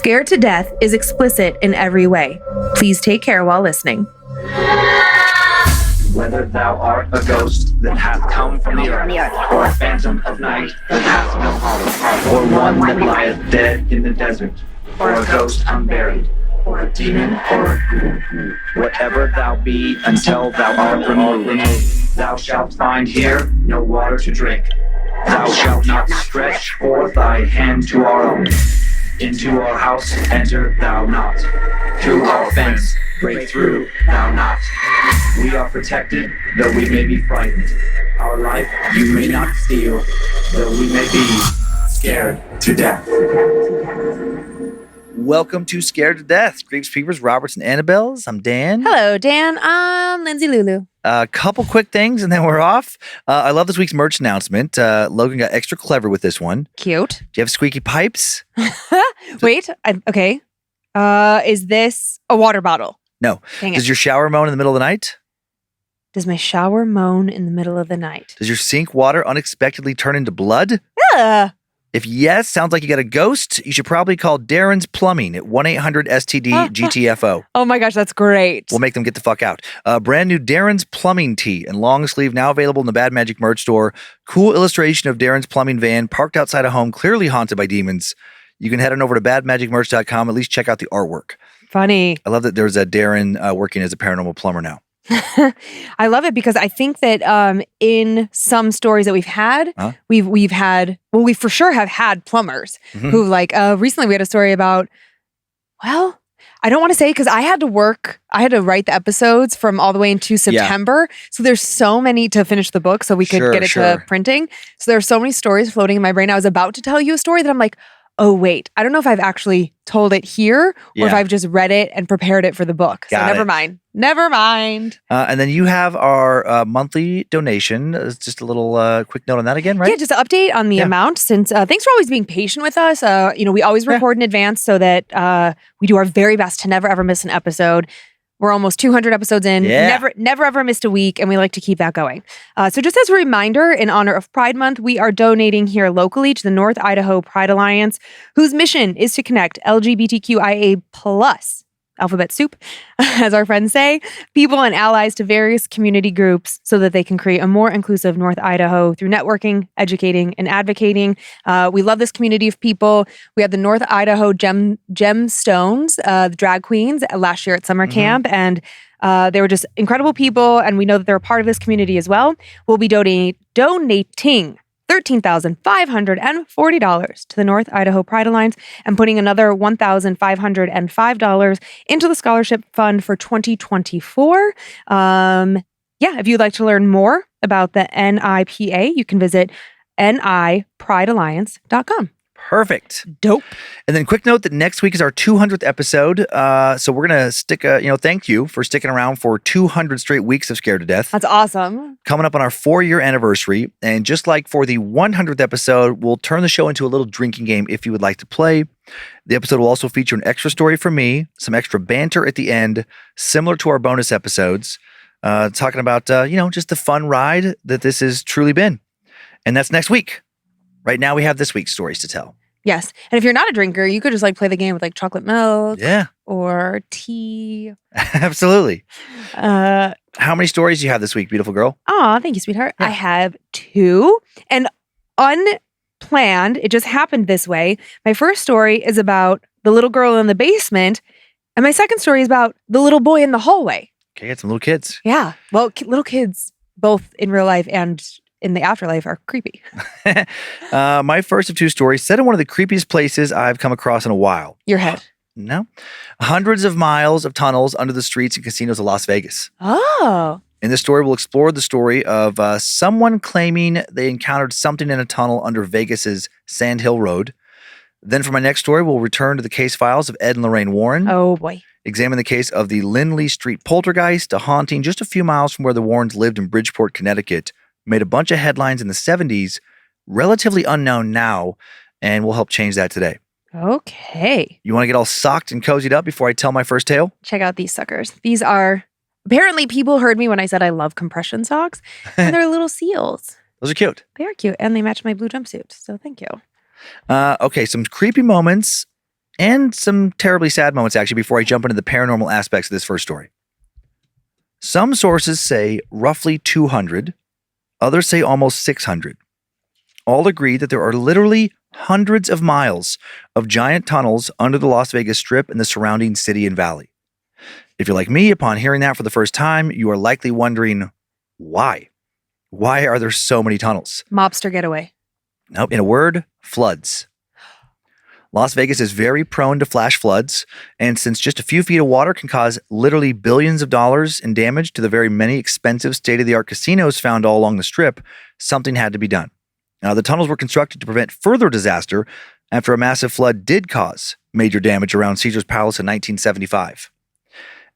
Scared to Death is explicit in every way. Please take care while listening. Whether thou art a ghost that hath come from the earth, or a phantom of night that hath no heart, or one that lieth dead in the desert, or a ghost unburied, or a demon, or a ghoul, whatever thou be until thou art removed, thou shalt find here no water to drink. Thou shalt not stretch forth thy hand to our own. Into our house enter thou not. Through our fence break through thou not. We are protected, though we may be frightened. Our life you may not steal, though we may be scared to death. Welcome to Scared to Death, Creeps, Peepers, Roberts, and Annabelles. I'm Dan. Hello, Dan. I'm Lynze Lulu. A couple quick things, and then we're off. I love this week's merch announcement. Logan got extra clever with this one. Cute. Do you have squeaky pipes? Wait, okay. Is this a water bottle? No. Dang it. Does your shower moan in the middle of the night? Does my shower moan in the middle of the night? Does your sink water unexpectedly turn into blood? If yes, sounds like you got a ghost, you should probably call Darren's Plumbing at 1-800-STD-GTFO. Oh my gosh, that's great. We'll make them get the fuck out. Brand new Darren's Plumbing tee and long sleeve now available in the Bad Magic merch store. Cool illustration of Darren's plumbing van parked outside a home clearly haunted by demons. You can head on over to badmagicmerch.com, at least check out the artwork. Funny. I love that there's a Darren working as a paranormal plumber now. I love it because I think that in some stories that we've had, we for sure have had plumbers who recently we had a story about, well, I don't want to say because I had to write the episodes from all the way into September. Yeah. So there's so many to finish the book so we could get it to printing. So there's so many stories floating in my brain. I was about to tell you a story that I'm like, oh, wait, I don't know if I've actually told it here or if I've just read it and prepared it for the book. So never mind. Never mind. And then you have our monthly donation. Just a little quick note on that again, right? Yeah, just an update on the amount. Since thanks for always being patient with us. We always record in advance so that we do our very best to never ever miss an episode. We're almost 200 episodes in. Yeah. Never ever missed a week, and we like to keep that going. So just as a reminder, in honor of Pride Month, we are donating here locally to the North Idaho Pride Alliance, whose mission is to connect LGBTQIA+, alphabet soup, as our friends say, people and allies to various community groups so that they can create a more inclusive North Idaho through networking, educating, and advocating. We love this community of people. We had the North Idaho Gemstones, the drag queens, last year at summer camp, and they were just incredible people, and we know that they're a part of this community as well. We'll be donating $13,540 to the North Idaho Pride Alliance and putting another $1,505 into the scholarship fund for 2024. If you'd like to learn more about the NIPA, you can visit nipridealliance.com. Perfect. Dope. And then quick note that next week is our 200th episode. So we're going to stick thank you for sticking around for 200 straight weeks of Scared to Death. That's awesome. Coming up on our 4-year anniversary. And just like for the 100th episode, we'll turn the show into a little drinking game if you would like to play. The episode will also feature an extra story from me, some extra banter at the end, similar to our bonus episodes, talking about, just the fun ride that this has truly been. And that's next week. Right now, we have this week's stories to tell. Yes. And if you're not a drinker, you could just play the game with chocolate milk. Yeah. Or tea. Absolutely. How many stories do you have this week, beautiful girl? Oh, thank you, sweetheart. Yeah. I have 2. And unplanned, it just happened this way. My first story is about the little girl in the basement. And my second story is about the little boy in the hallway. Okay, it's some little kids. Yeah. Well, little kids, both in real life and in the afterlife, are creepy. My first of 2 stories set in one of the creepiest places I've come across in a while. Your head. No. Hundreds of miles of tunnels under the streets and casinos of Las Vegas. Oh. In this story, we'll explore the story of someone claiming they encountered something in a tunnel under Vegas's Sandhill Road. Then for my next story, we'll return to the case files of Ed and Lorraine Warren. Oh, boy. Examine the case of the Lynze Street Poltergeist, a haunting just a few miles from where the Warrens lived in Bridgeport, Connecticut. Made a bunch of headlines in the 70s, relatively unknown now, and we'll help change that today. Okay. You want to get all socked and cozied up before I tell my first tale? Check out these suckers. These are, apparently people heard me when I said I love compression socks, and they're little seals. Those are cute. They are cute, and they match my blue jumpsuit, so thank you. Okay, some creepy moments and some terribly sad moments, actually, before I jump into the paranormal aspects of this first story. Some sources say roughly 200, others say almost 600. All agree that there are literally hundreds of miles of giant tunnels under the Las Vegas Strip and the surrounding city and valley. If you're like me, upon hearing that for the first time, you are likely wondering, why? Why are there so many tunnels? Mobster getaway. Nope. In a word, floods. Las Vegas is very prone to flash floods, and since just a few feet of water can cause literally billions of dollars in damage to the very many expensive state-of-the-art casinos found all along the Strip, something had to be done. Now, the tunnels were constructed to prevent further disaster after a massive flood did cause major damage around Caesar's Palace in 1975.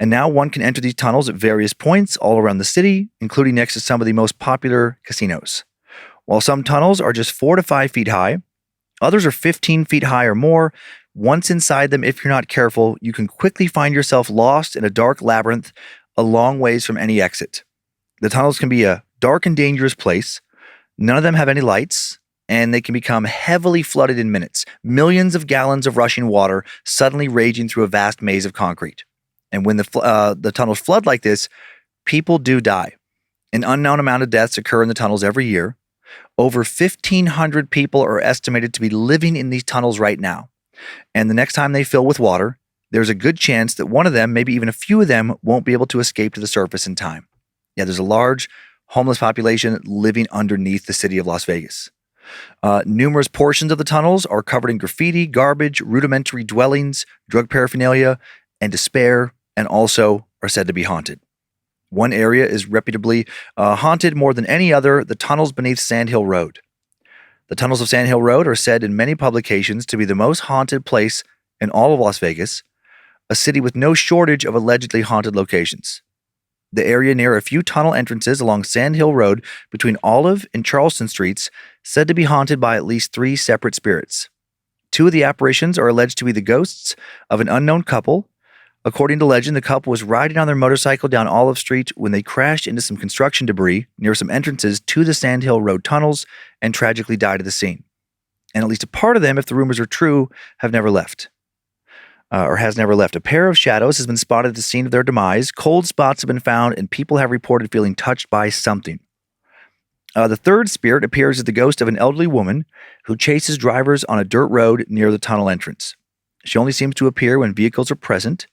And now one can enter these tunnels at various points all around the city, including next to some of the most popular casinos. While some tunnels are just 4 to 5 feet high, others are 15 feet high or more. Once inside them, if you're not careful, you can quickly find yourself lost in a dark labyrinth a long ways from any exit. The tunnels can be a dark and dangerous place. None of them have any lights, and they can become heavily flooded in minutes. Millions of gallons of rushing water suddenly raging through a vast maze of concrete. And when the tunnels flood like this, people do die. An unknown amount of deaths occur in the tunnels every year. Over 1,500 people are estimated to be living in these tunnels right now. And the next time they fill with water, there's a good chance that one of them, maybe even a few of them, won't be able to escape to the surface in time. Yeah, there's a large homeless population living underneath the city of Las Vegas. Numerous portions of the tunnels are covered in graffiti, garbage, rudimentary dwellings, drug paraphernalia, and despair, and also are said to be haunted. One area is reputably haunted more than any other, the tunnels beneath Sandhill Road. The tunnels of Sandhill Road are said in many publications to be the most haunted place in all of Las Vegas, a city with no shortage of allegedly haunted locations. The area near a few tunnel entrances along Sandhill Road between Olive and Charleston Streets said to be haunted by at least 3 separate spirits. 2 of the apparitions are alleged to be the ghosts of an unknown couple. According to legend, the couple was riding on their motorcycle down Olive Street when they crashed into some construction debris near some entrances to the Sandhill Road tunnels and tragically died at the scene. And at least a part of them, if the rumors are true, has never left. A pair of shadows has been spotted at the scene of their demise. Cold spots have been found, and people have reported feeling touched by something. The third spirit appears as the ghost of an elderly woman who chases drivers on a dirt road near the tunnel entrance. She only seems to appear when vehicles are present.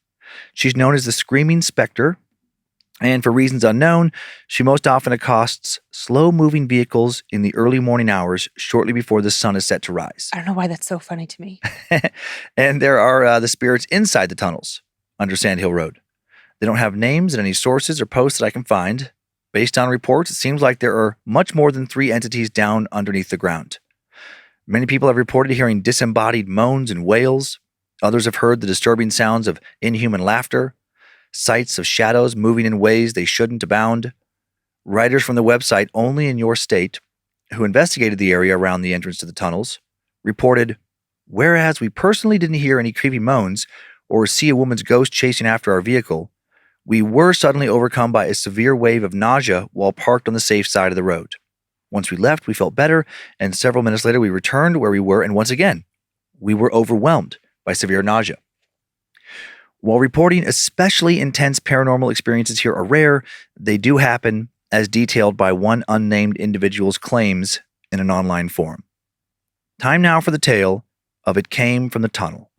She's known as the Screaming Spectre, and for reasons unknown, she most often accosts slow-moving vehicles in the early morning hours shortly before the sun is set to rise. I don't know why that's so funny to me. And there are the spirits inside the tunnels under Sandhill Road. They don't have names in any sources or posts that I can find. Based on reports, it seems like there are much more than 3 entities down underneath the ground. Many people have reported hearing disembodied moans and wails. Others have heard the disturbing sounds of inhuman laughter, sights of shadows moving in ways they shouldn't abound. Writers from the website Only in Your State, who investigated the area around the entrance to the tunnels, reported, whereas we personally didn't hear any creepy moans or see a woman's ghost chasing after our vehicle, we were suddenly overcome by a severe wave of nausea while parked on the safe side of the road. Once we left, we felt better, and several minutes later we returned where we were, and once again, we were overwhelmed by severe nausea. While reporting especially intense paranormal experiences here are rare, they do happen, as detailed by one unnamed individual's claims in an online forum. Time now for the tale of It Came from the Tunnel.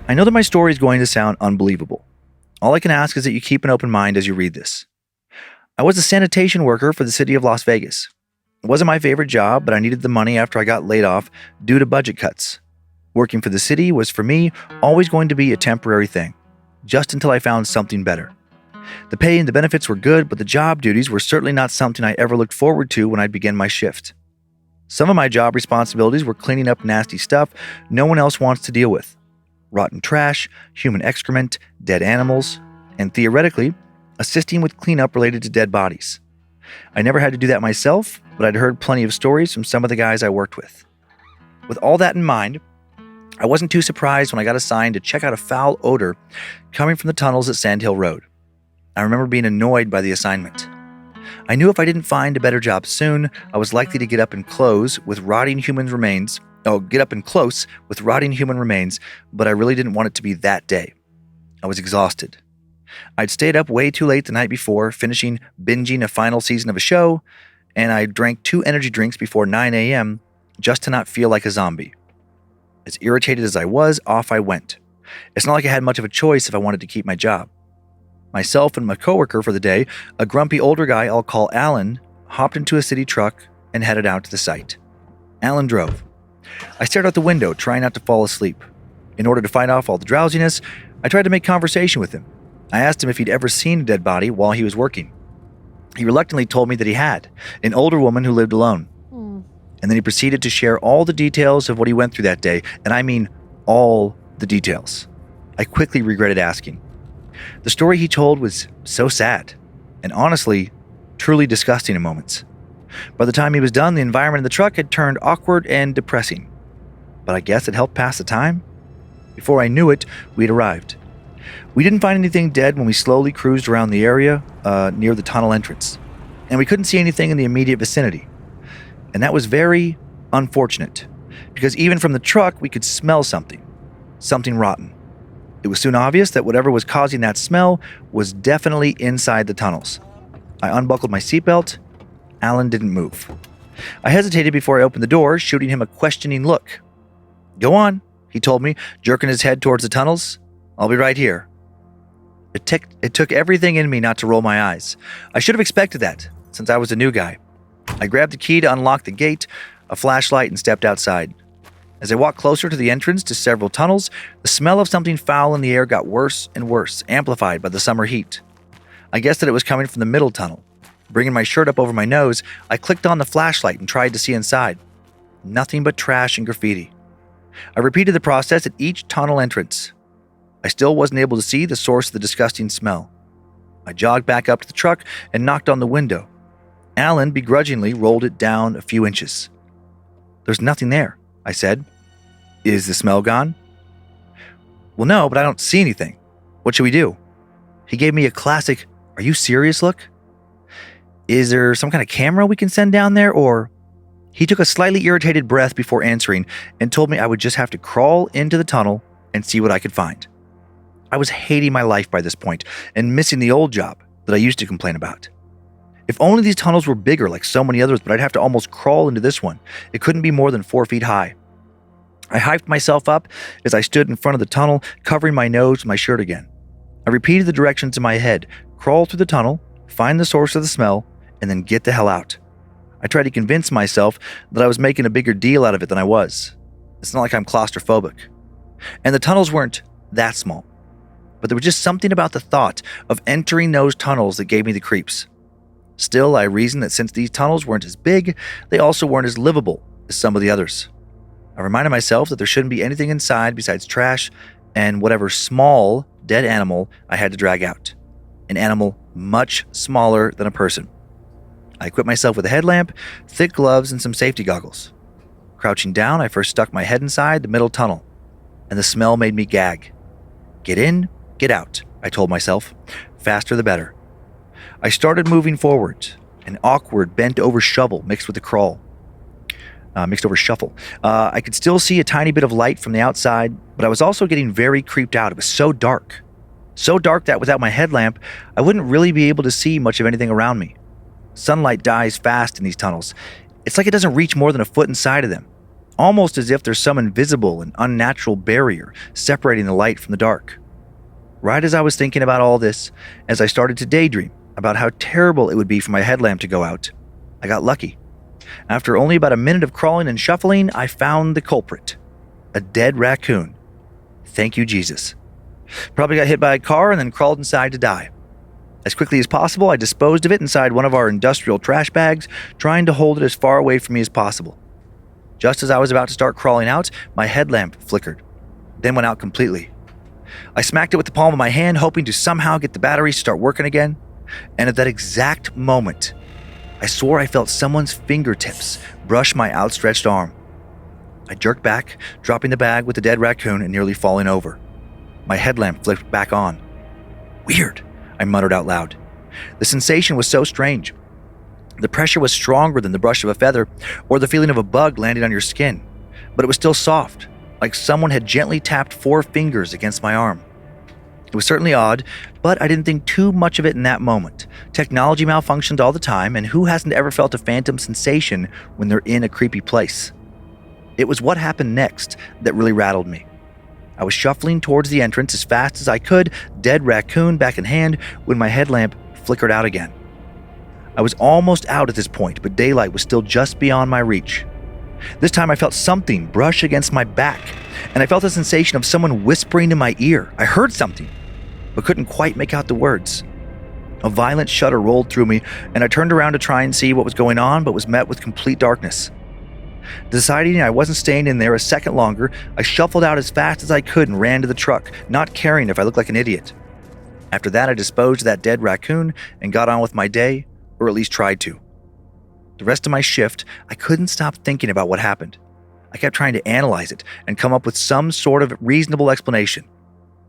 I know that my story is going to sound unbelievable. All I can ask is that you keep an open mind as you read this. I was a sanitation worker for the city of Las Vegas. It wasn't my favorite job, but I needed the money after I got laid off due to budget cuts. Working for the city was, for me, always going to be a temporary thing, just until I found something better. The pay and the benefits were good, but the job duties were certainly not something I ever looked forward to when I began my shift. Some of my job responsibilities were cleaning up nasty stuff no one else wants to deal with. Rotten trash, human excrement, dead animals, and theoretically, assisting with cleanup related to dead bodies. I never had to do that myself, but I'd heard plenty of stories from some of the guys I worked with. With all that in mind, I wasn't too surprised when I got assigned to check out a foul odor coming from the tunnels at Sandhill Road. I remember being annoyed by the assignment. I knew if I didn't find a better job soon, I was likely to get up and close with rotting human remains get up and close with rotting human remains, but I really didn't want it to be that day. I was exhausted. I'd stayed up way too late the night before, binging a final season of a show, and I drank 2 energy drinks before 9 a.m. just to not feel like a zombie. As irritated as I was, off I went. It's not like I had much of a choice if I wanted to keep my job. Myself and my coworker for the day, a grumpy older guy I'll call Alan, hopped into a city truck and headed out to the site. Alan drove. I stared out the window, trying not to fall asleep. In order to fight off all the drowsiness, I tried to make conversation with him. I asked him if he'd ever seen a dead body while he was working. He reluctantly told me that he had, an older woman who lived alone. And then he proceeded to share all the details of what he went through that day, and I mean all the details. I quickly regretted asking. The story he told was so sad, and honestly, truly disgusting in moments. By the time he was done, the environment in the truck had turned awkward and depressing. But I guess it helped pass the time. Before I knew it, we'd arrived. We didn't find anything dead when we slowly cruised around the area near the tunnel entrance, and we couldn't see anything in the immediate vicinity. And that was very unfortunate, because even from the truck, we could smell something rotten. It was soon obvious that whatever was causing that smell was definitely inside the tunnels. I unbuckled my seatbelt. Alan didn't move. I hesitated before I opened the door, shooting him a questioning look. "Go on," he told me, jerking his head towards the tunnels. "I'll be right here." It took everything in me not to roll my eyes. I should have expected that, since I was a new guy. I grabbed the key to unlock the gate, a flashlight, and stepped outside. As I walked closer to the entrance to several tunnels, the smell of something foul in the air got worse and worse, amplified by the summer heat. I guessed that it was coming from the middle tunnel. Bringing my shirt up over my nose, I clicked on the flashlight and tried to see inside. Nothing but trash and graffiti. I repeated the process at each tunnel entrance. I still wasn't able to see the source of the disgusting smell. I jogged back up to the truck and knocked on the window. Alan begrudgingly rolled it down a few inches. "There's nothing there," I said. "Is the smell gone?" "Well, no, but I don't see anything. What should we do?" He gave me a classic, "Are you serious?" look. "Is there some kind of camera we can send down there, or..." He took a slightly irritated breath before answering and told me I would just have to crawl into the tunnel and see what I could find. I was hating my life by this point and missing the old job that I used to complain about. If only these tunnels were bigger like so many others, but I'd have to almost crawl into this one. It couldn't be more than 4 feet high. I hyped myself up as I stood in front of the tunnel, covering my nose with my shirt again. I repeated the directions in my head: crawl through the tunnel, find the source of the smell, and then get the hell out. I tried to convince myself that I was making a bigger deal out of it than I was. It's not like I'm claustrophobic. And the tunnels weren't that small. But there was just something about the thought of entering those tunnels that gave me the creeps. Still, I reasoned that since these tunnels weren't as big, they also weren't as livable as some of the others. I reminded myself that there shouldn't be anything inside besides trash and whatever small, dead animal I had to drag out. An animal much smaller than a person. I equipped myself with a headlamp, thick gloves, and some safety goggles. Crouching down, I first stuck my head inside the middle tunnel, and the smell made me gag. "Get in, get out," I told myself. Faster the better. I started moving forward, an awkward bent-over shovel mixed with a crawl. Shuffle. I could still see a tiny bit of light from the outside, but I was also getting very creeped out. It was so dark. So dark that without my headlamp, I wouldn't really be able to see much of anything around me. Sunlight dies fast in these tunnels. It's like it doesn't reach more than a foot inside of them. Almost as if there's some invisible and unnatural barrier separating the light from the dark. Right as I was thinking about all this, as I started to daydream about how terrible it would be for my headlamp to go out, I got lucky. After only about a minute of crawling and shuffling, I found the culprit. A dead raccoon. Thank you, Jesus. Probably got hit by a car and then crawled inside to die. As quickly as possible, I disposed of it inside one of our industrial trash bags, trying to hold it as far away from me as possible. Just as I was about to start crawling out, my headlamp flickered, then went out completely. I smacked it with the palm of my hand, hoping to somehow get the batteries to start working again, and at that exact moment, I swore I felt someone's fingertips brush my outstretched arm. I jerked back, dropping the bag with the dead raccoon and nearly falling over. My headlamp flipped back on. "Weird," I muttered out loud. The sensation was so strange. The pressure was stronger than the brush of a feather or the feeling of a bug landing on your skin. but it was still soft, like someone had gently tapped 4 fingers against my arm. It was certainly odd, but I didn't think too much of it in that moment. Technology malfunctions all the time, and who hasn't ever felt a phantom sensation when they're in a creepy place? It was what happened next that really rattled me. I was shuffling towards the entrance as fast as I could, dead raccoon back in hand, when my headlamp flickered out again. I was almost out at this point, but daylight was still just beyond my reach. This time I felt something brush against my back, and I felt the sensation of someone whispering in my ear. I heard something, but couldn't quite make out the words. A violent shudder rolled through me, and I turned around to try and see what was going on, but was met with complete darkness. Deciding I wasn't staying in there a second longer, I shuffled out as fast as I could and ran to the truck, not caring if I looked like an idiot. After that, I disposed of that dead raccoon and got on with my day, or at least tried to. The rest of my shift, I couldn't stop thinking about what happened. I kept trying to analyze it and come up with some sort of reasonable explanation.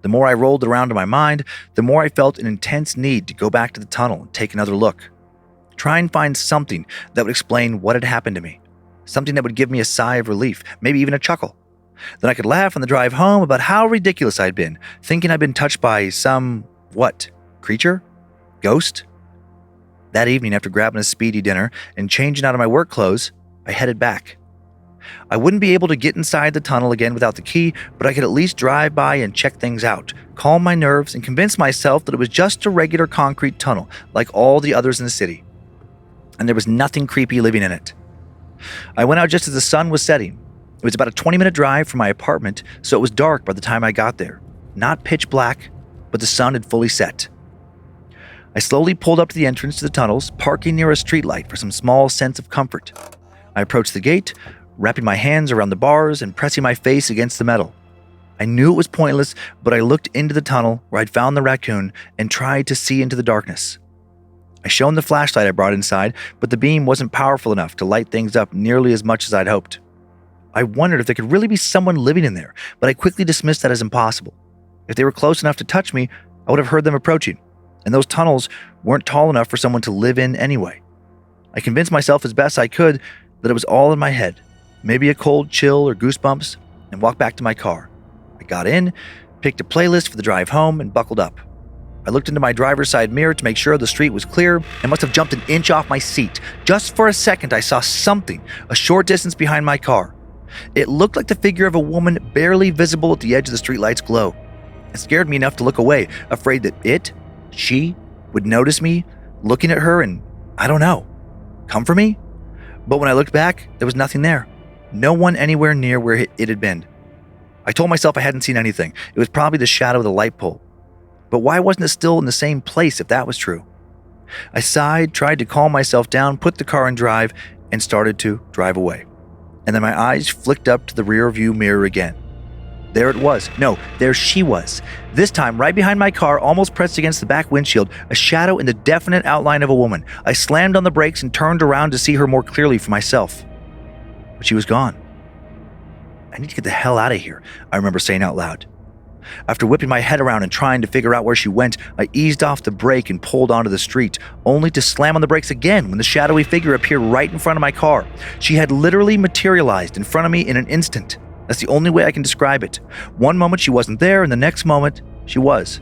The more I rolled around in my mind, the more I felt an intense need to go back to the tunnel and take another look. Try and find something that would explain what had happened to me. Something that would give me a sigh of relief, maybe even a chuckle. Then I could laugh on the drive home about how ridiculous I'd been, thinking I'd been touched by some, creature? Ghost? That evening, after grabbing a speedy dinner and changing out of my work clothes, I headed back. I wouldn't be able to get inside the tunnel again without the key, but I could at least drive by and check things out, calm my nerves, and convince myself that it was just a regular concrete tunnel, like all the others in the city. And there was nothing creepy living in it. I went out just as the sun was setting. It was about a 20-minute drive from my apartment, so it was dark by the time I got there. Not pitch black, but the sun had fully set. I slowly pulled up to the entrance to the tunnels, parking near a streetlight for some small sense of comfort. I approached the gate, wrapping my hands around the bars and pressing my face against the metal. I knew it was pointless, but I looked into the tunnel where I'd found the raccoon and tried to see into the darkness. I shone the flashlight I brought inside, but the beam wasn't powerful enough to light things up nearly as much as I'd hoped. I wondered if there could really be someone living in there, but I quickly dismissed that as impossible. If they were close enough to touch me, I would have heard them approaching, and those tunnels weren't tall enough for someone to live in anyway. I convinced myself as best I could that it was all in my head, maybe a cold chill or goosebumps, and walked back to my car. I got in, picked a playlist for the drive home, and buckled up. I looked into my driver's side mirror to make sure the street was clear and must have jumped an inch off my seat. Just for a second, I saw something a short distance behind my car. It looked like the figure of a woman barely visible at the edge of the streetlight's glow. It scared me enough to look away, afraid that she, would notice me looking at her and, I don't know, come for me? But when I looked back, there was nothing there. No one anywhere near where it had been. I told myself I hadn't seen anything. It was probably the shadow of the light pole. But why wasn't it still in the same place if that was true? I sighed, tried to calm myself down, put the car in drive, and started to drive away. And then my eyes flicked up to the rear view mirror again. There it was. No, there she was. This time, right behind my car, almost pressed against the back windshield, a shadow in the definite outline of a woman. I slammed on the brakes and turned around to see her more clearly for myself. But she was gone. I need to get the hell out of here, I remember saying out loud. After whipping my head around and trying to figure out where she went, I eased off the brake and pulled onto the street, only to slam on the brakes again when the shadowy figure appeared right in front of my car. She had literally materialized in front of me in an instant. That's the only way I can describe it. One moment she wasn't there, and the next moment she was.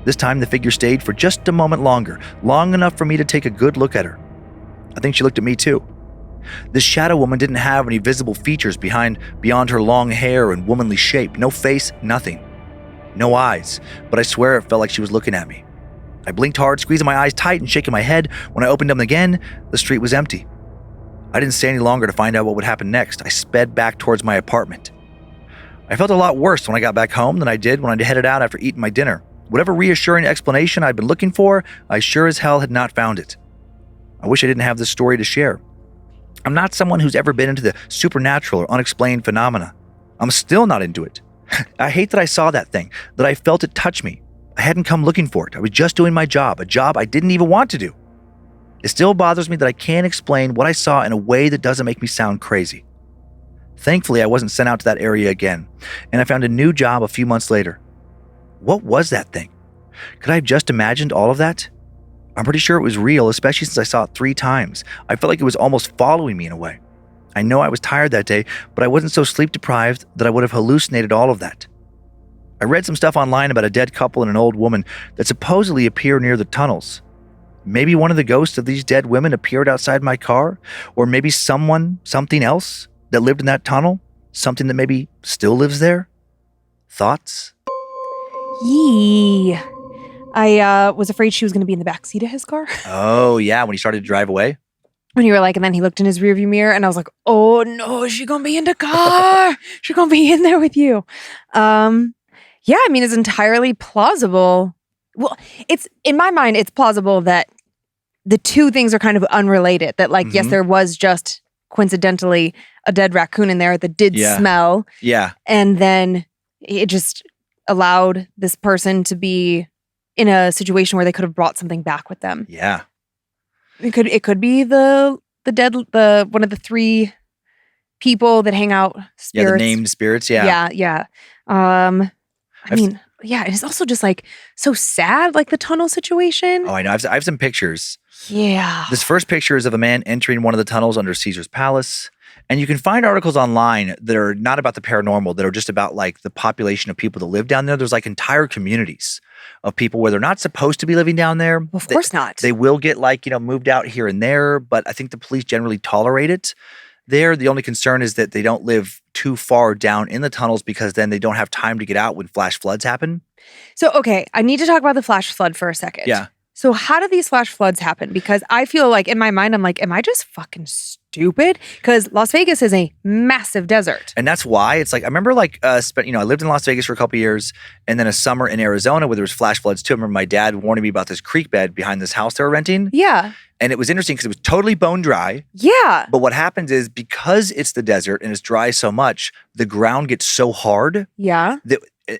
This time the figure stayed for just a moment longer, long enough for me to take a good look at her. I think she looked at me too. This shadow woman didn't have any visible features beyond her long hair and womanly shape. No face, nothing. No eyes, but I swear it felt like she was looking at me. I blinked hard, squeezing my eyes tight and shaking my head. When I opened them again, the street was empty. I didn't stay any longer to find out what would happen next. I sped back towards my apartment. I felt a lot worse when I got back home than I did when I headed out after eating my dinner. Whatever reassuring explanation I'd been looking for, I sure as hell had not found it. I wish I didn't have this story to share. I'm not someone who's ever been into the supernatural or unexplained phenomena. I'm still not into it. I hate that I saw that thing, that I felt it touch me. I hadn't come looking for it. I was just doing my job, a job I didn't even want to do. It still bothers me that I can't explain what I saw in a way that doesn't make me sound crazy. Thankfully, I wasn't sent out to that area again, and I found a new job a few months later. What was that thing? Could I have just imagined all of that? I'm pretty sure it was real, especially since I saw it 3 times. I felt like it was almost following me in a way. I know I was tired that day, but I wasn't so sleep deprived that I would have hallucinated all of that. I read some stuff online about a dead couple and an old woman that supposedly appear near the tunnels. Maybe one of the ghosts of these dead women appeared outside my car, or maybe something else that lived in that tunnel, something that maybe still lives there. Thoughts? Yee. I was afraid she was going to be in the backseat of his car. Oh, yeah, when he started to drive away? When you were like, and then he looked in his rearview mirror and I was like, oh no, she going to be in the car. She going to be in there with you. Yeah, I mean, it's entirely plausible. Well, it's in my mind, it's plausible that the two things are kind of unrelated. That like, yes, there was just coincidentally a dead raccoon in there that did smell. Yeah. And then it just allowed this person to be in a situation where they could have brought something back with them. Yeah. It could be the one of the three people that hang out spirits. Yeah, the named spirits. Yeah. Yeah. I mean, yeah, it's also just like so sad, like the tunnel situation. Oh, I know. I have some pictures. Yeah. This first picture is of a man entering one of the tunnels under Caesar's Palace. And you can find articles online that are not about the paranormal, that are just about like the population of people that live down there. There's like entire communities of people where they're not supposed to be living down there. Well, of course not. They will get like, moved out here and there, but I think the police generally tolerate it there. The only concern is that they don't live too far down in the tunnels because then they don't have time to get out when flash floods happen. So, okay, I need to talk about the flash flood for a second. Yeah. So how do these flash floods happen? Because I feel like in my mind, I'm like, am I just fucking stupid? Because Las Vegas is a massive desert. And that's why it's like, I remember like, I lived in Las Vegas for a couple of years and then a summer in Arizona where there was flash floods too. I remember my dad warning me about this creek bed behind this house they were renting. Yeah. And it was interesting because it was totally bone dry. Yeah. But what happens is because it's the desert and it's dry so much, the ground gets so hard. Yeah.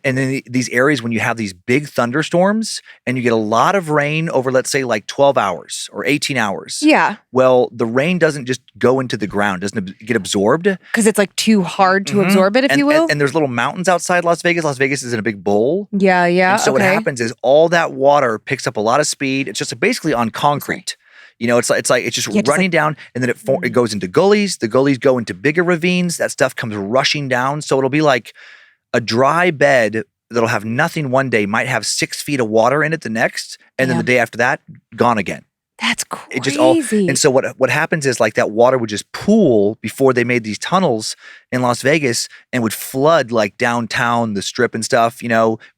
And then these areas, when you have these big thunderstorms and you get a lot of rain over, let's say, like 12 hours or 18 hours. Yeah. Well, the rain doesn't just go into the ground, doesn't get absorbed. Because it's like too hard to absorb it, if you will. And there's little mountains outside Las Vegas. Las Vegas is in a big bowl. Yeah. And so what happens is all that water picks up a lot of speed. It's just basically on concrete. It's just running down, and then it goes into gullies. The gullies go into bigger ravines. That stuff comes rushing down. So it'll be like a dry bed that'll have nothing one day might have 6 feet of water in it the next, and then the day after that, gone again. That's crazy. And so what happens is like that water would just pool before they made these tunnels in Las Vegas and would flood like downtown, the strip and stuff,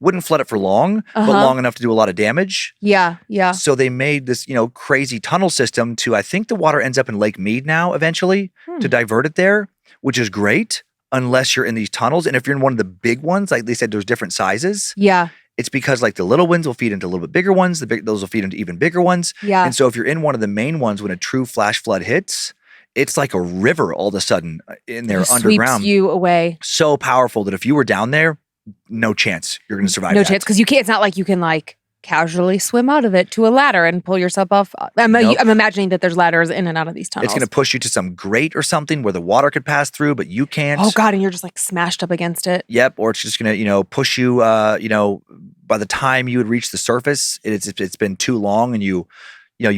wouldn't flood it for long, but long enough to do a lot of damage. Yeah. So they made this, crazy tunnel system I think the water ends up in Lake Mead now eventually to divert it there, which is great unless you're in these tunnels. And if you're in one of the big ones, like they said, there's different sizes. Yeah. It's because like the little ones will feed into a little bit bigger ones. Those will feed into even bigger ones. Yeah. And so if you're in one of the main ones, when a true flash flood hits, it's like a river all of a sudden in there underground. Sweeps you away. So powerful that if you were down there, no chance you're going to survive. No chance, because you can't. It's not like you can like casually swim out of it to a ladder and pull yourself off. I'm imagining that there's ladders in and out of these tunnels. It's going to push you to some grate or something where the water could pass through, but you can't. Oh God, and you're just like smashed up against it. Yep, or it's just going to, push you, by the time you would reach the surface, it's been too long and you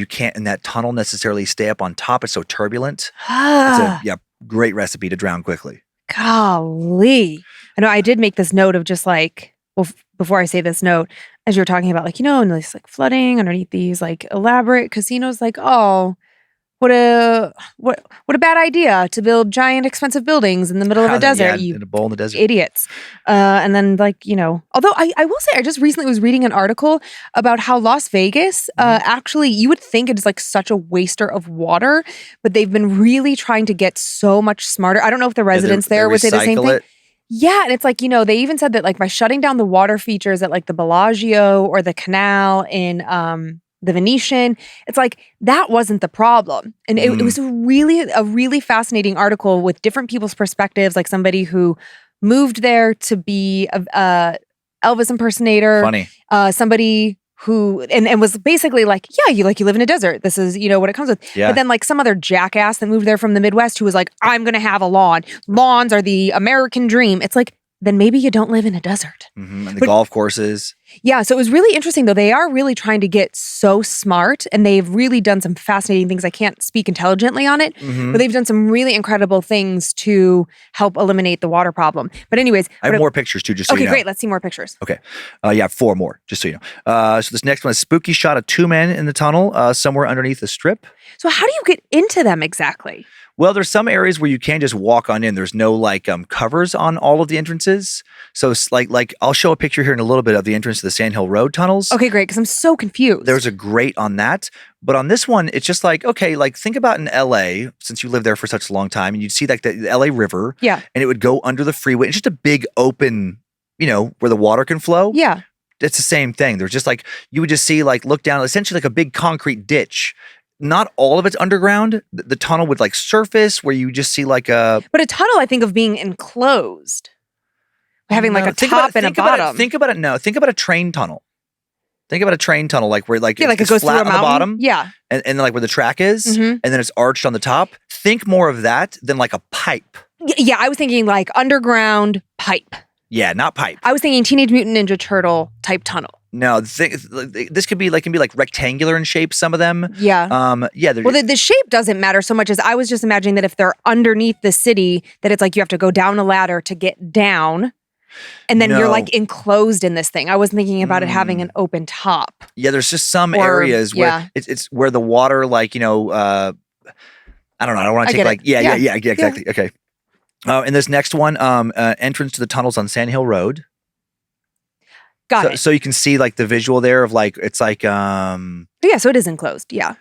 can't in that tunnel necessarily stay up on top. It's so turbulent. It's a great recipe to drown quickly. Golly. I know I did make this note of just like, well, before I say this note, as you were talking about like, and this like flooding underneath these like elaborate casinos, like, oh, what a bad idea to build giant expensive buildings in the middle of a desert. In a bowl in the desert. Idiots. And then like, although I will say I just recently was reading an article about how Las Vegas, actually you would think it is like such a waster of water, but they've been really trying to get so much smarter. I don't know if the residents there would say the same thing. Yeah, and it's like, they even said that like by shutting down the water features at like the Bellagio or the canal in the Venetian, it's like that wasn't the problem. And it was a really fascinating article with different people's perspectives, like somebody who moved there to be a Elvis impersonator. Funny. Somebody who and was basically like, yeah, you live in a desert. This is, what it comes with. Yeah. But then like some other jackass that moved there from the Midwest who was like, I'm going to have a lawn. Lawns are the American dream. It's like, then maybe you don't live in a desert. And the golf courses. Yeah, so it was really interesting, though. They are really trying to get so smart, and they've really done some fascinating things. I can't speak intelligently on it, but they've done some really incredible things to help eliminate the water problem. But anyways. I have more pictures, too, just so you know. Okay, great. Let's see more pictures. Okay. Yeah, 4 more, just so you know. So this next one is spooky shot of 2 men in the tunnel somewhere underneath the strip. So how do you get into them exactly? Well, there's some areas where you can just walk on in. There's no like covers on all of the entrances. So it's like I'll show a picture here in a little bit of the entrance to the Sandhill Road tunnels. Okay, great, because I'm so confused. There's a grate on that. But on this one, it's just like, okay, like think about in LA, since you lived there for such a long time, and you'd see like the LA River. Yeah. And it would go under the freeway. It's just a big open, where the water can flow. Yeah. It's the same thing. There's just like, you would just see like, look down, essentially like a big concrete ditch. Not all of it's underground. The tunnel would like surface where you just see like a... But a tunnel, I think of being enclosed. Having like a top and a bottom. Think about a train tunnel. Think about a train tunnel like where like, it flat goes through a on the mountain. bottom. Yeah. And then like where the track is. And then it's arched on the top. Think more of that than like a pipe. Yeah, I was thinking like underground pipe. Yeah, not pipe. I was thinking Teenage Mutant Ninja Turtle type tunnel. No, this can be like rectangular in shape. Some of them, yeah, yeah. Well, the shape doesn't matter so much as I was just imagining that if they're underneath the city, that it's like you have to go down a ladder to get down, and then you're like enclosed in this thing. I wasn't thinking about it having an open top. Yeah, there's just some areas where it's where the water, like I don't know. I don't want to take like yeah, exactly. Yeah. Okay. And this next one, entrance to the tunnels on Sandhill Road. Got it. So you can see like the visual there of like, it's like, yeah, so it is enclosed. Yeah.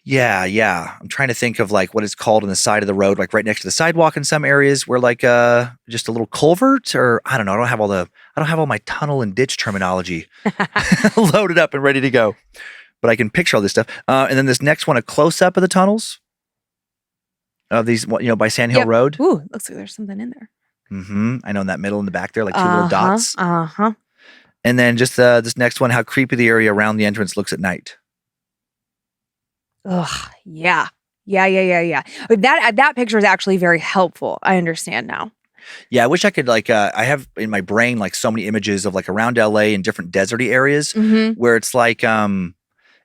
Yeah. I'm trying to think of like what it's called on the side of the road, like right next to the sidewalk in some areas where like, just a little culvert or I don't know. I don't have all my tunnel and ditch terminology loaded up and ready to go, but I can picture all this stuff. And then this next one, a close up of the tunnels of these, by Sandhill Road. Ooh, looks like there's something in there. I know in that middle in the back there, like 2 little dots. Uh-huh. And then just this next one, how creepy the area around the entrance looks at night. Ugh, yeah. That picture is actually very helpful. I understand now. Yeah, I wish I could like, I have in my brain like so many images of like around LA and different deserty areas where it's like,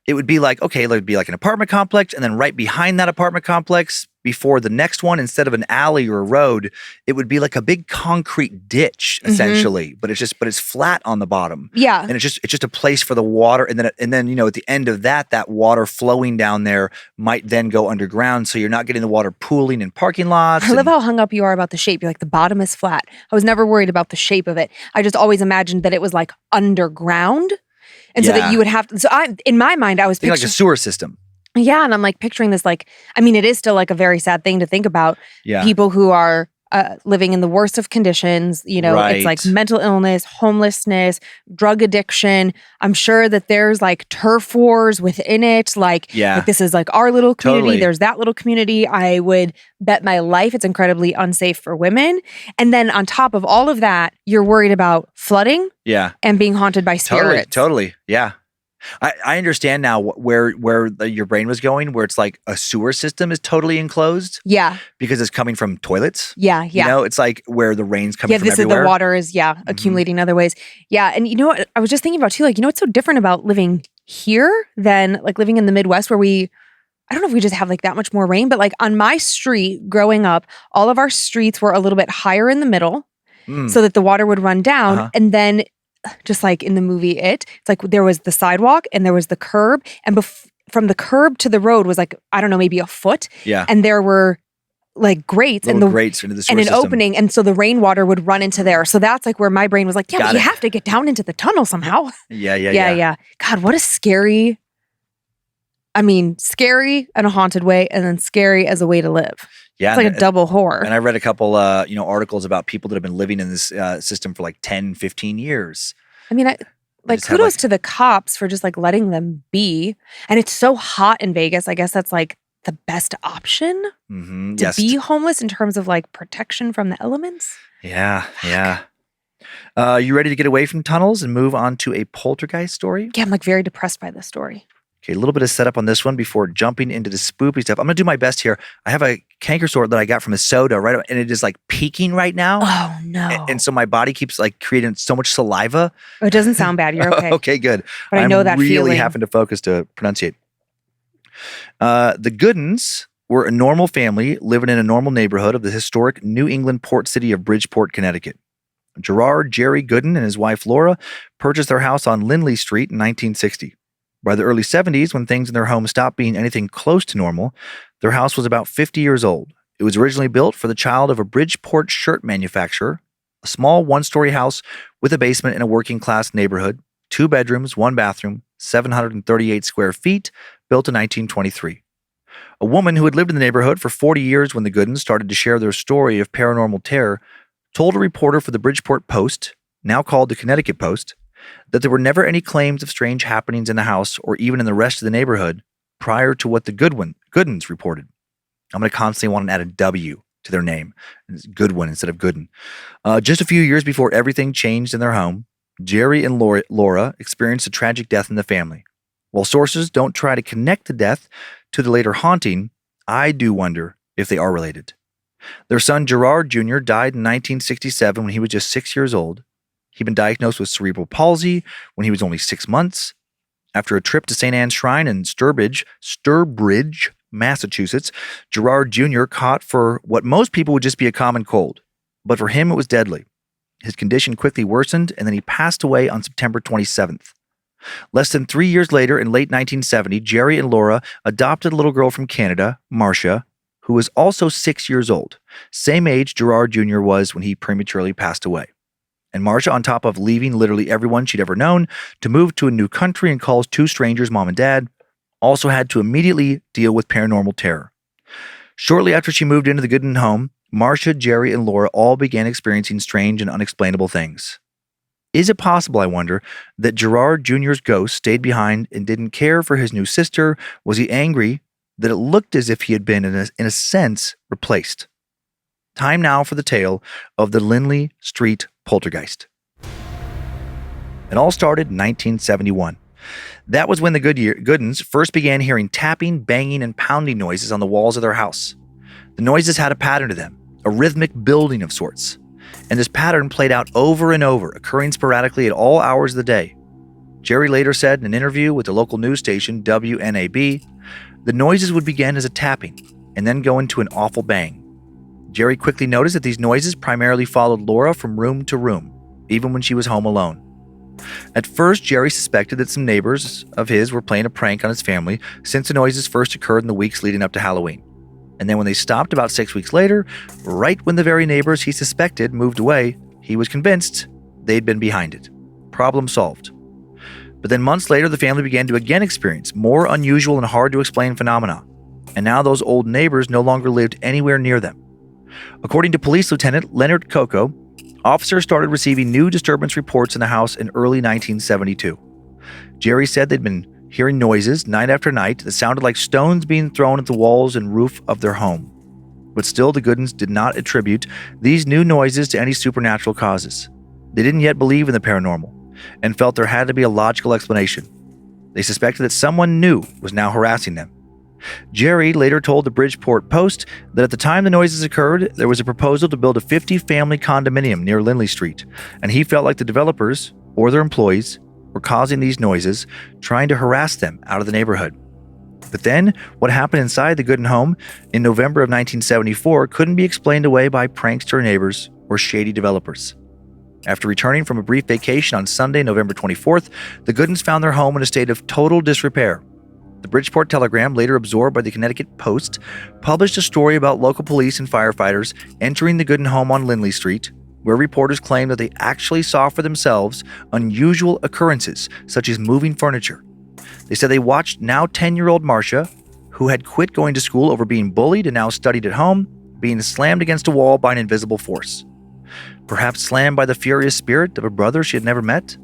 it would be like, okay, there'd be like an apartment complex and then right behind that apartment complex before the next one, instead of an alley or a road, it would be like a big concrete ditch essentially, but it's flat on the bottom. Yeah. And it's just a place for the water. And then, at the end of that water flowing down there might then go underground. So you're not getting the water pooling in parking lots. I love how hung up you are about the shape. You're like, the bottom is flat. I was never worried about the shape of it. I just always imagined that it was like underground. And so that you would have to, in my mind, I was thinking like a sewer system. Yeah. And I'm like picturing this, like, I mean, it is still like a very sad thing to think about. Yeah. People who are living in the worst of conditions, Right. It's like mental illness, homelessness, drug addiction. I'm sure that there's like turf wars within it. Like this is like our little community. Totally. There's that little community. I would bet my life it's incredibly unsafe for women. And then on top of all of that, you're worried about flooding. Yeah. And being haunted by spirits. Totally. Yeah. I understand now where your brain was going, where it's like a sewer system is totally enclosed. Yeah. Because it's coming from toilets. Yeah. It's like where the rain's coming from everywhere. Yeah, the water is, accumulating in other ways. Yeah, and you know what I was just thinking about too, like, what's so different about living here than like living in the Midwest where I don't know if we just have like that much more rain, but like on my street growing up, all of our streets were a little bit higher in the middle so that the water would run down. And then just like in the movie it's like there was the sidewalk and there was the curb, and from the curb to the road was like, I don't know, maybe a foot. Yeah. And there were like grates into the sewer and an system. opening, and so the rainwater would run into there. So that's like where my brain was like, but you have to get down into the tunnel somehow. Yeah. God, what a scary in a haunted way, and then scary as a way to live. Yeah, it's like a double horror. And I read a couple, articles about people that have been living in this system for like 10, 15 years. I mean, kudos to the cops for just like letting them be. And it's so hot in Vegas. I guess that's like the best option to be homeless in terms of like protection from the elements. Yeah. You ready to get away from tunnels and move on to a poltergeist story? Yeah, I'm like very depressed by this story. Okay, a little bit of setup on this one before jumping into the spoopy stuff. I'm going to do my best here. I have a canker sore that I got from a soda, right? And it is like peaking right now. Oh, no. And so my body keeps like creating so much saliva. It doesn't sound bad. You're okay. Okay, good. But I know that really feeling. having to focus to pronunciate. The Goodens were a normal family living in a normal neighborhood of the historic New England port city of Bridgeport, Connecticut. Gerard Jerry Gooden and his wife Laura purchased their house on Lynze Street in 1960. By the early 70s, when things in their home stopped being anything close to normal, their house was about 50 years old. It was originally built for the child of a Bridgeport shirt manufacturer, a small one-story house with a basement in a working-class neighborhood, 2 bedrooms, 1 bathroom, 738 square feet, built in 1923. A woman who had lived in the neighborhood for 40 years when the Goodens started to share their story of paranormal terror told a reporter for the Bridgeport Post, now called the Connecticut Post, that there were never any claims of strange happenings in the house or even in the rest of the neighborhood prior to what the Goodens reported. I'm going to constantly want to add a W to their name. It's Goodwin instead of Gooden. Just a few years before everything changed in their home, Jerry and Laura experienced a tragic death in the family. While sources don't try to connect the death to the later haunting, I do wonder if they are related. Their son Gerard Jr. died in 1967 when he was just 6 years old. He'd been diagnosed with cerebral palsy when he was only 6 months. After a trip to St. Anne's Shrine in Sturbridge, Massachusetts, Gerard Jr. caught for what most people would just be a common cold. But for him, it was deadly. His condition quickly worsened, and then he passed away on September 27th. Less than 3 years later, in late 1970, Jerry and Laura adopted a little girl from Canada, Marcia, who was also 6 years old, same age Gerard Jr. was when he prematurely passed away. And Marcia, on top of leaving literally everyone she'd ever known to move to a new country and call 2 strangers mom and dad, also had to immediately deal with paranormal terror. Shortly after she moved into the Gooden home, Marcia, Jerry, and Laura all began experiencing strange and unexplainable things. Is it possible, I wonder, that Gerard Jr.'s ghost stayed behind and didn't care for his new sister? Was he angry that it looked as if he had been, in a sense, replaced? Time now for the tale of the Lynze Street Poltergeist. It all started in 1971. That was when the Goodens first began hearing tapping, banging, and pounding noises on the walls of their house. The noises had a pattern to them, a rhythmic building of sorts. And this pattern played out over and over, occurring sporadically at all hours of the day. Jerry later said in an interview with the local news station WNAB, the noises would begin as a tapping and then go into an awful bang. Jerry quickly noticed that these noises primarily followed Laura from room to room, even when she was home alone. At first, Jerry suspected that some neighbors of his were playing a prank on his family since the noises first occurred in the weeks leading up to Halloween. And then when they stopped about 6 weeks later, right when the very neighbors he suspected moved away, he was convinced they'd been behind it. Problem solved. But then months later, the family began to again experience more unusual and hard to explain phenomena. And now those old neighbors no longer lived anywhere near them. According to Police Lieutenant Leonard Coco, officers started receiving new disturbance reports in the house in early 1972. Jerry said they'd been hearing noises night after night that sounded like stones being thrown at the walls and roof of their home. But still, the Goodens did not attribute these new noises to any supernatural causes. They didn't yet believe in the paranormal and felt there had to be a logical explanation. They suspected that someone new was now harassing them. Jerry later told the Bridgeport Post that at the time the noises occurred, there was a proposal to build a 50-family condominium near Lynze Street, and he felt like the developers, or their employees, were causing these noises, trying to harass them out of the neighborhood. But then, what happened inside the Gooden home in November of 1974 couldn't be explained away by prankster neighbors or shady developers. After returning from a brief vacation on Sunday, November 24th, the Goodens found their home in a state of total disrepair. The Bridgeport Telegram, later absorbed by the Connecticut Post, published a story about local police and firefighters entering the Gooden home on Lynze Street, where reporters claimed that they actually saw for themselves unusual occurrences, such as moving furniture. They said they watched now 10-year-old Marcia, who had quit going to school over being bullied and now studied at home, being slammed against a wall by an invisible force. Perhaps slammed by the furious spirit of a brother she had never met?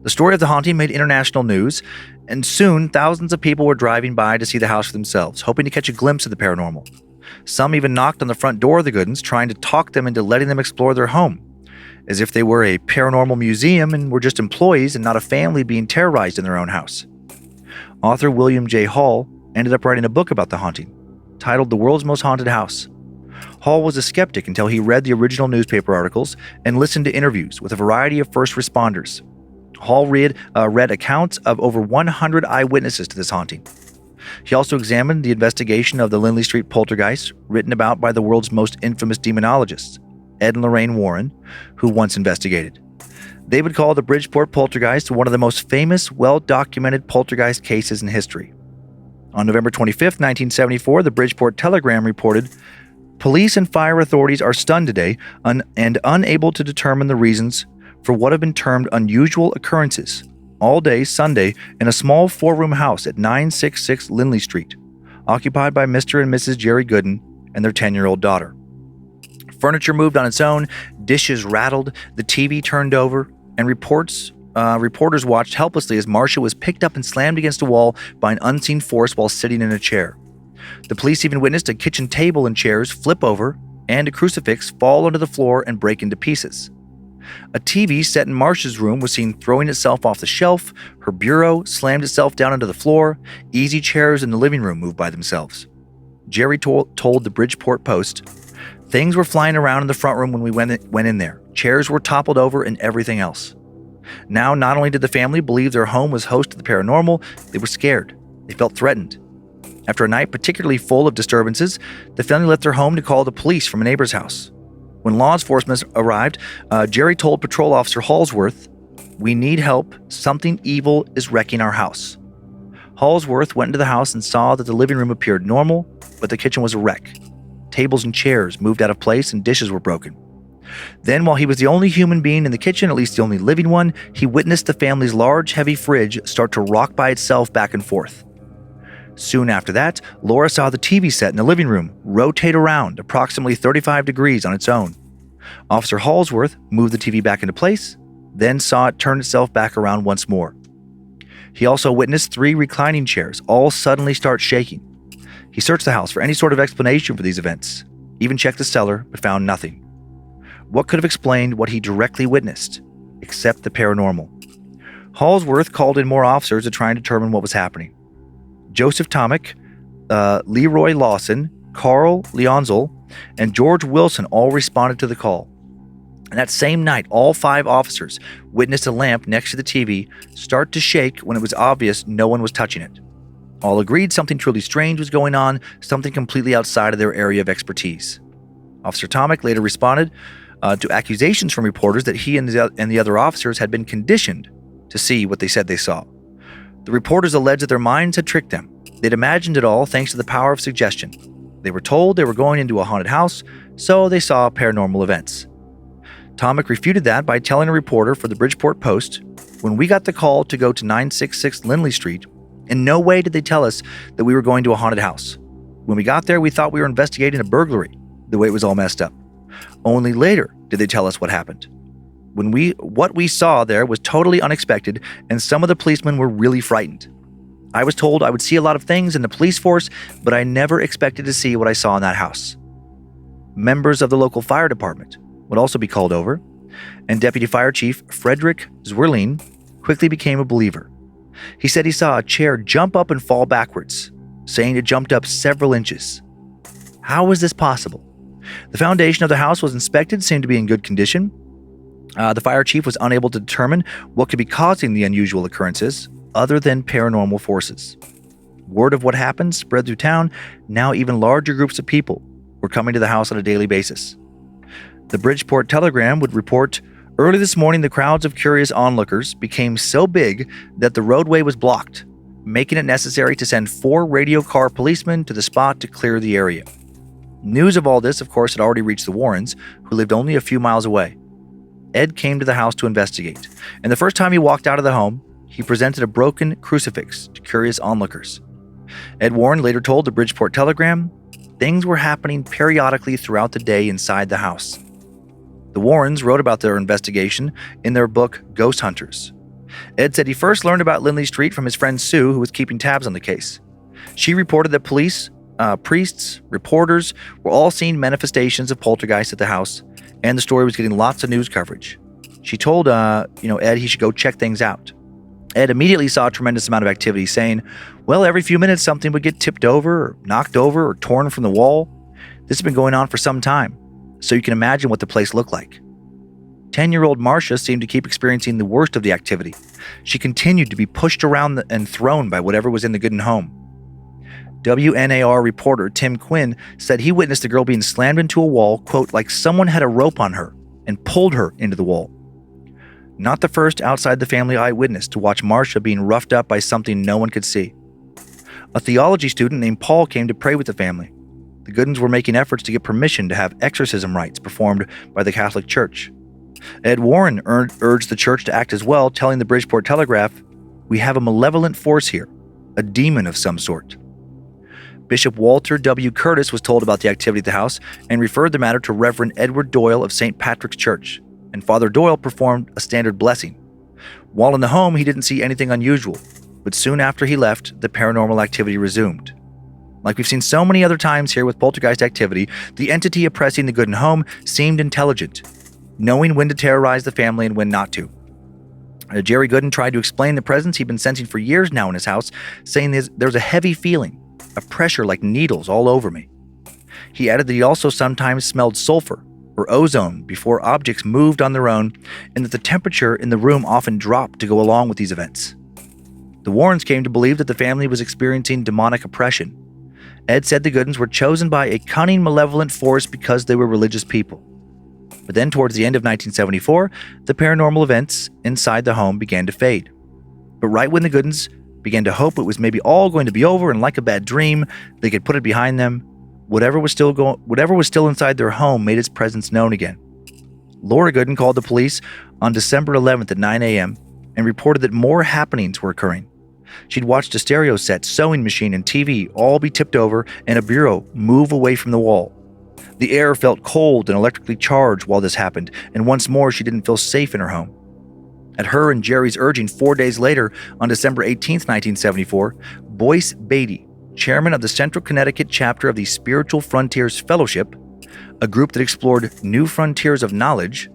The story of the haunting made international news, and soon thousands of people were driving by to see the house for themselves, hoping to catch a glimpse of the paranormal. Some even knocked on the front door of the Goodens, trying to talk them into letting them explore their home, as if they were a paranormal museum and were just employees and not a family being terrorized in their own house. Author William J. Hall ended up writing a book about the haunting, titled The World's Most Haunted House. Hall was a skeptic until he read the original newspaper articles and listened to interviews with a variety of first responders. Hall read accounts of over 100 eyewitnesses to this haunting. He also examined the investigation of the Lynze Street Poltergeist, written about by the world's most infamous demonologists, Ed and Lorraine Warren, who once investigated. They would call the Bridgeport Poltergeist one of the most famous, well-documented poltergeist cases in history. On November 25, 1974, the Bridgeport Telegram reported, "Police and fire authorities are stunned today and unable to determine the reasons for what have been termed unusual occurrences all day Sunday in a small four-room house at 966 Lynze Street, occupied by Mr. and Mrs. Jerry Gooden and their 10-year-old daughter. Furniture moved on its own, dishes rattled, the TV turned over, and reporters watched helplessly as Marcia was picked up and slammed against a wall by an unseen force while sitting in a chair. The police even witnessed a kitchen table and chairs flip over and a crucifix fall onto the floor and break into pieces. A TV set in Marcia's room was seen throwing itself off the shelf, her bureau slammed itself down onto the floor, easy chairs in the living room moved by themselves. Jerry told the Bridgeport Post, "Things were flying around in the front room when we went in there. Chairs were toppled over and everything else." Now, not only did the family believe their home was host to the paranormal, they were scared. They felt threatened. After a night particularly full of disturbances, the family left their home to call the police from a neighbor's house. When law enforcement arrived, Jerry told Patrol Officer Halsworth, "We need help. Something evil is wrecking our house." Halsworth went into the house and saw that the living room appeared normal, but the kitchen was a wreck. Tables and chairs moved out of place and dishes were broken. Then, while he was the only human being in the kitchen, at least the only living one, he witnessed the family's large, heavy fridge start to rock by itself back and forth. Soon after that, Laura saw the TV set in the living room rotate around approximately 35 degrees on its own. Officer Halsworth moved the TV back into place, then saw it turn itself back around once more. He also witnessed 3 reclining chairs all suddenly start shaking. He searched the house for any sort of explanation for these events, even checked the cellar, but found nothing. What could have explained what he directly witnessed, except the paranormal? Halsworth called in more officers to try and determine what was happening. Joseph Tomick, Leroy Lawson, Carl Leonzel, and George Wilson all responded to the call. And that same night, all 5 officers witnessed a lamp next to the TV start to shake when it was obvious no one was touching it. All agreed something truly strange was going on, something completely outside of their area of expertise. Officer Tomick later responded to accusations from reporters that he and the other officers had been conditioned to see what they said they saw. The reporters alleged that their minds had tricked them. They'd imagined it all thanks to the power of suggestion. They were told they were going into a haunted house, so they saw paranormal events. Tomick refuted that by telling a reporter for the Bridgeport Post, "When we got the call to go to 966 Lynze Street, in no way did they tell us that we were going to a haunted house. When we got there, we thought we were investigating a burglary, the way it was all messed up. Only later did they tell us what happened. What we saw there was totally unexpected, and some of the policemen were really frightened. I was told I would see a lot of things in the police force, but I never expected to see what I saw in that house." Members of the local fire department would also be called over, and Deputy Fire Chief Frederick Zwirling quickly became a believer. He said he saw a chair jump up and fall backwards, saying it jumped up several inches. How was this possible? The foundation of the house was inspected, seemed to be in good condition. The fire chief was unable to determine what could be causing the unusual occurrences other than paranormal forces. Word of what happened spread through town. Now even larger groups of people were coming to the house on a daily basis. The Bridgeport Telegram would report, "Early this morning, the crowds of curious onlookers became so big that the roadway was blocked, making it necessary to send 4 radio car policemen to the spot to clear the area." News of all this, of course, had already reached the Warrens, who lived only a few miles away. Ed came to the house to investigate, and the first time he walked out of the home, he presented a broken crucifix to curious onlookers. Ed Warren later told the Bridgeport Telegram, "Things were happening periodically throughout the day inside the house." The Warrens wrote about their investigation in their book, Ghost Hunters. Ed said he first learned about Lynze Street from his friend Sue, who was keeping tabs on the case. She reported that police, priests, reporters were all seeing manifestations of poltergeists at the house, and the story was getting lots of news coverage. She told Ed he should go check things out. Ed immediately saw a tremendous amount of activity, saying, well, every few minutes something would get tipped over or knocked over or torn from the wall. This has been going on for some time, so you can imagine what the place looked like. 10-year-old Marcia seemed to keep experiencing the worst of the activity. She continued to be pushed around and thrown by whatever was in the Gooden home. WNAR reporter Tim Quinn said he witnessed the girl being slammed into a wall, quote, like someone had a rope on her and pulled her into the wall. Not the first outside the family eyewitness to watch Marcia being roughed up by something no one could see. A theology student named Paul came to pray with the family. The Goodens were making efforts to get permission to have exorcism rites performed by the Catholic Church. Ed Warren urged the church to act as well, telling the Bridgeport Telegraph, we have a malevolent force here, a demon of some sort. Bishop Walter W. Curtis was told about the activity at the house and referred the matter to Reverend Edward Doyle of St. Patrick's Church, and Father Doyle performed a standard blessing. While in the home, he didn't see anything unusual, but soon after he left, the paranormal activity resumed. Like we've seen so many other times here with poltergeist activity, the entity oppressing the Gooden home seemed intelligent, knowing when to terrorize the family and when not to. Jerry Gooden tried to explain the presence he'd been sensing for years now in his house, saying there's a heavy feeling, a pressure like needles all over me. He added that he also sometimes smelled sulfur or ozone before objects moved on their own, and that the temperature in the room often dropped to go along with these events. The Warrens came to believe that the family was experiencing demonic oppression. Ed said the Goodens were chosen by a cunning, malevolent force because they were religious people. But then towards the end of 1974, the paranormal events inside the home began to fade. But right when the Goodens began to hope it was maybe all going to be over and like a bad dream, they could put it behind them, whatever was still inside their home made its presence known again. Laura Gooden called the police on December 11th at 9 a.m. and reported that more happenings were occurring. She'd watched a stereo set, sewing machine, and TV all be tipped over and a bureau move away from the wall. The air felt cold and electrically charged while this happened, and once more she didn't feel safe in her home. At her and Jerry's urging 4 days later, on December 18, 1974, Boyce Beatty, chairman of the Central Connecticut chapter of the Spiritual Frontiers Fellowship, a group that explored new frontiers of knowledge,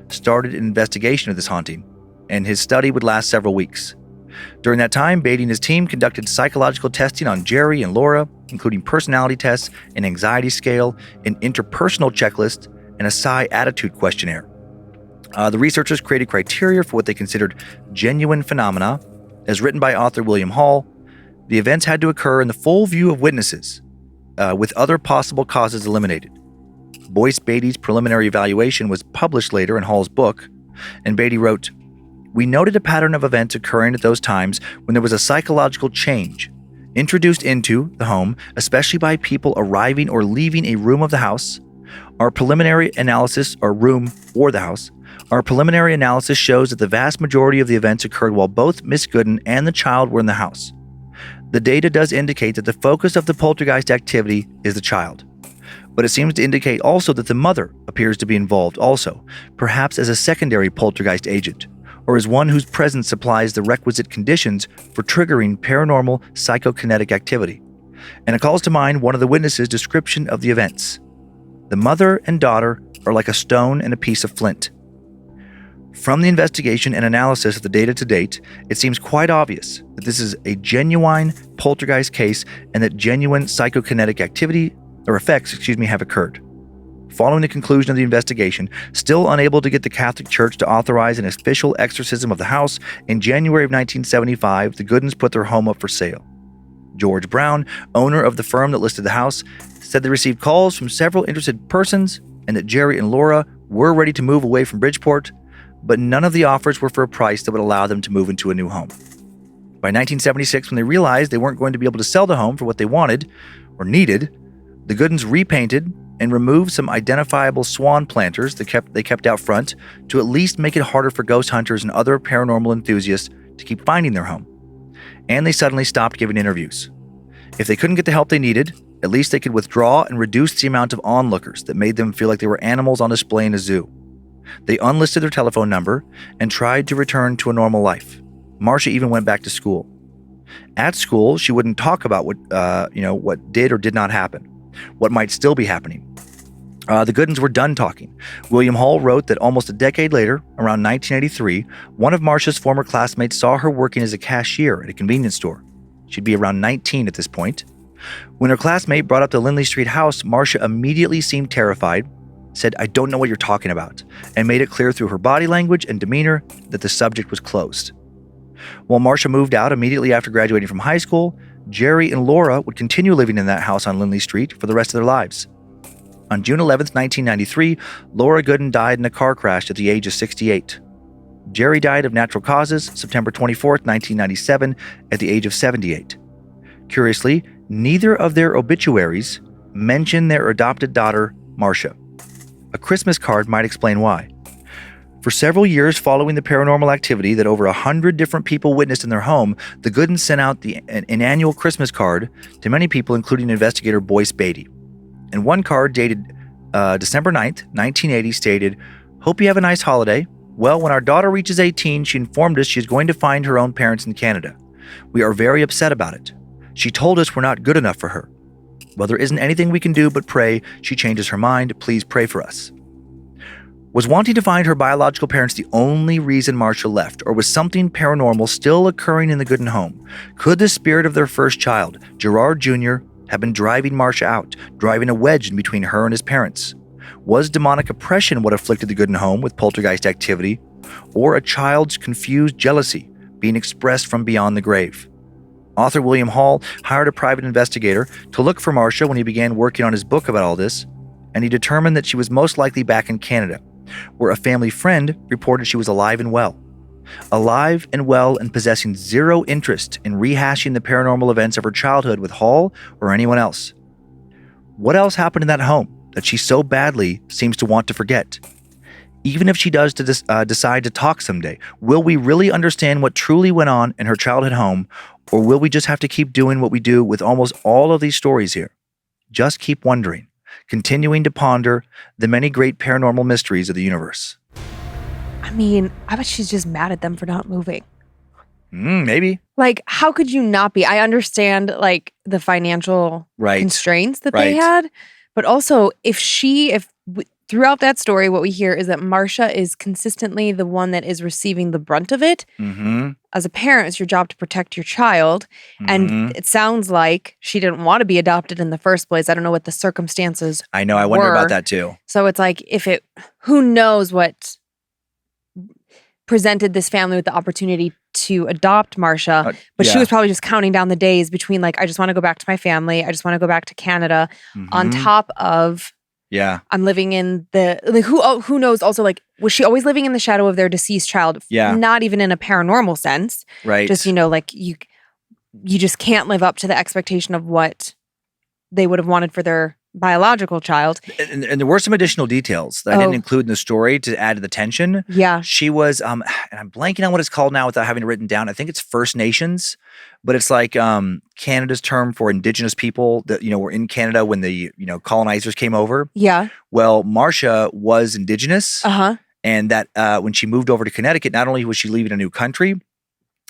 started an investigation of this haunting, and his study would last several weeks. During that time, Beatty and his team conducted psychological testing on Jerry and Laura, including personality tests, an anxiety scale, an interpersonal checklist, and a psi attitude questionnaire. The researchers created criteria for what they considered genuine phenomena. As written by author William Hall, the events had to occur in the full view of witnesses, with other possible causes eliminated. Boyce Beatty's preliminary evaluation was published later in Hall's book, and Beatty wrote, we noted a pattern of events occurring at those times when there was a psychological change introduced into the home, especially by people arriving or leaving a room of the house. Our preliminary analysis shows that the vast majority of the events occurred while both Miss Gooden and the child were in the house. The data does indicate that the focus of the poltergeist activity is the child, but it seems to indicate also that the mother appears to be involved also, perhaps as a secondary poltergeist agent, or as one whose presence supplies the requisite conditions for triggering paranormal psychokinetic activity. And it calls to mind one of the witnesses' description of the events. The mother and daughter are like a stone and a piece of flint. From the investigation and analysis of the data to date, it seems quite obvious that this is a genuine poltergeist case and that genuine psychokinetic effects have occurred. Following the conclusion of the investigation, still unable to get the Catholic Church to authorize an official exorcism of the house, in January of 1975, the Goodens put their home up for sale. George Brown, owner of the firm that listed the house, said they received calls from several interested persons and that Jerry and Laura were ready to move away from Bridgeport, but none of the offers were for a price that would allow them to move into a new home. By 1976, when they realized they weren't going to be able to sell the home for what they wanted or needed, the Goodens repainted and removed some identifiable swan planters they kept out front to at least make it harder for ghost hunters and other paranormal enthusiasts to keep finding their home. And they suddenly stopped giving interviews. If they couldn't get the help they needed, at least they could withdraw and reduce the amount of onlookers that made them feel like they were animals on display in a zoo. They unlisted their telephone number and tried to return to a normal life. Marcia even went back to school. At school, she wouldn't talk about what did or did not happen, what might still be happening. The Goodins were done talking. William Hall wrote that almost a decade later, around 1983, one of Marcia's former classmates saw her working as a cashier at a convenience store. She'd be around 19 at this point. When her classmate brought up the Lindley Street house, Marcia immediately seemed terrified, said, "I don't know what you're talking about," and made it clear through her body language and demeanor that the subject was closed. While Marcia moved out immediately after graduating from high school, Jerry and Laura would continue living in that house on Lindley Street for the rest of their lives. On June 11th, 1993, Laura Goodin died in a car crash at the age of 68. Jerry died of natural causes September 24th, 1997, at the age of 78. Curiously, neither of their obituaries mention their adopted daughter, Marcia. A Christmas card might explain why. For several years following the paranormal activity that over 100 different people witnessed in their home, the Goodins sent out an annual Christmas card to many people, including investigator Boyce Beatty. And one card dated December 9th, 1980 stated, "Hope you have a nice holiday. Well, when our daughter reaches 18, she informed us she's going to find her own parents in Canada. We are very upset about it. She told us we're not good enough for her. Well, there isn't anything we can do but pray she changes her mind. Please pray for us." Was wanting to find her biological parents the only reason Marcia left, or was something paranormal still occurring in the Goodin home? Could the spirit of their first child, Gerard Jr., have been driving Marcia out, driving a wedge in between her and his parents? Was demonic oppression what afflicted the Goodin home with poltergeist activity, or a child's confused jealousy being expressed from beyond the grave? Author William Hall hired a private investigator to look for Marcia when he began working on his book about all this, and he determined that she was most likely back in Canada, where a family friend reported she was alive and well. Alive and well and possessing zero interest in rehashing the paranormal events of her childhood with Hall or anyone else. What else happened in that home that she so badly seems to want to forget? Even if she does decide to talk someday, will we really understand what truly went on in her childhood home, or will we just have to keep doing what we do with almost all of these stories here? Just keep wondering, continuing to ponder the many great paranormal mysteries of the universe. I mean, I bet she's just mad at them for not moving. Maybe. Like, how could you not be? I understand, like, the financial constraints that they had, but also throughout that story, what we hear is that Marcia is consistently the one that is receiving the brunt of it. Mm-hmm. As a parent, it's your job to protect your child. Mm-hmm. And it sounds like she didn't want to be adopted in the first place. I don't know what the circumstances I know. I wonder about that too. So it's like, who knows what presented this family with the opportunity to adopt Marcia, but she was probably just counting down the days between, like, I just want to go back to my family. I just want to go back to Canada, on top of, I'm living in who knows also, like, was she always living in the shadow of their deceased child? Yeah. Not even in a paranormal sense. Right. Just, like, you just can't live up to the expectation of what they would have wanted for their biological child. And there were some additional details that I didn't include in the story to add to the tension. Yeah. She was, and I'm blanking on what it's called now without having it written down. I think it's First Nations, but it's like Canada's term for indigenous people that, were in Canada when the, colonizers came over. Yeah. Well, Marcia was indigenous. Uh-huh. And that when she moved over to Connecticut, not only was she leaving a new country,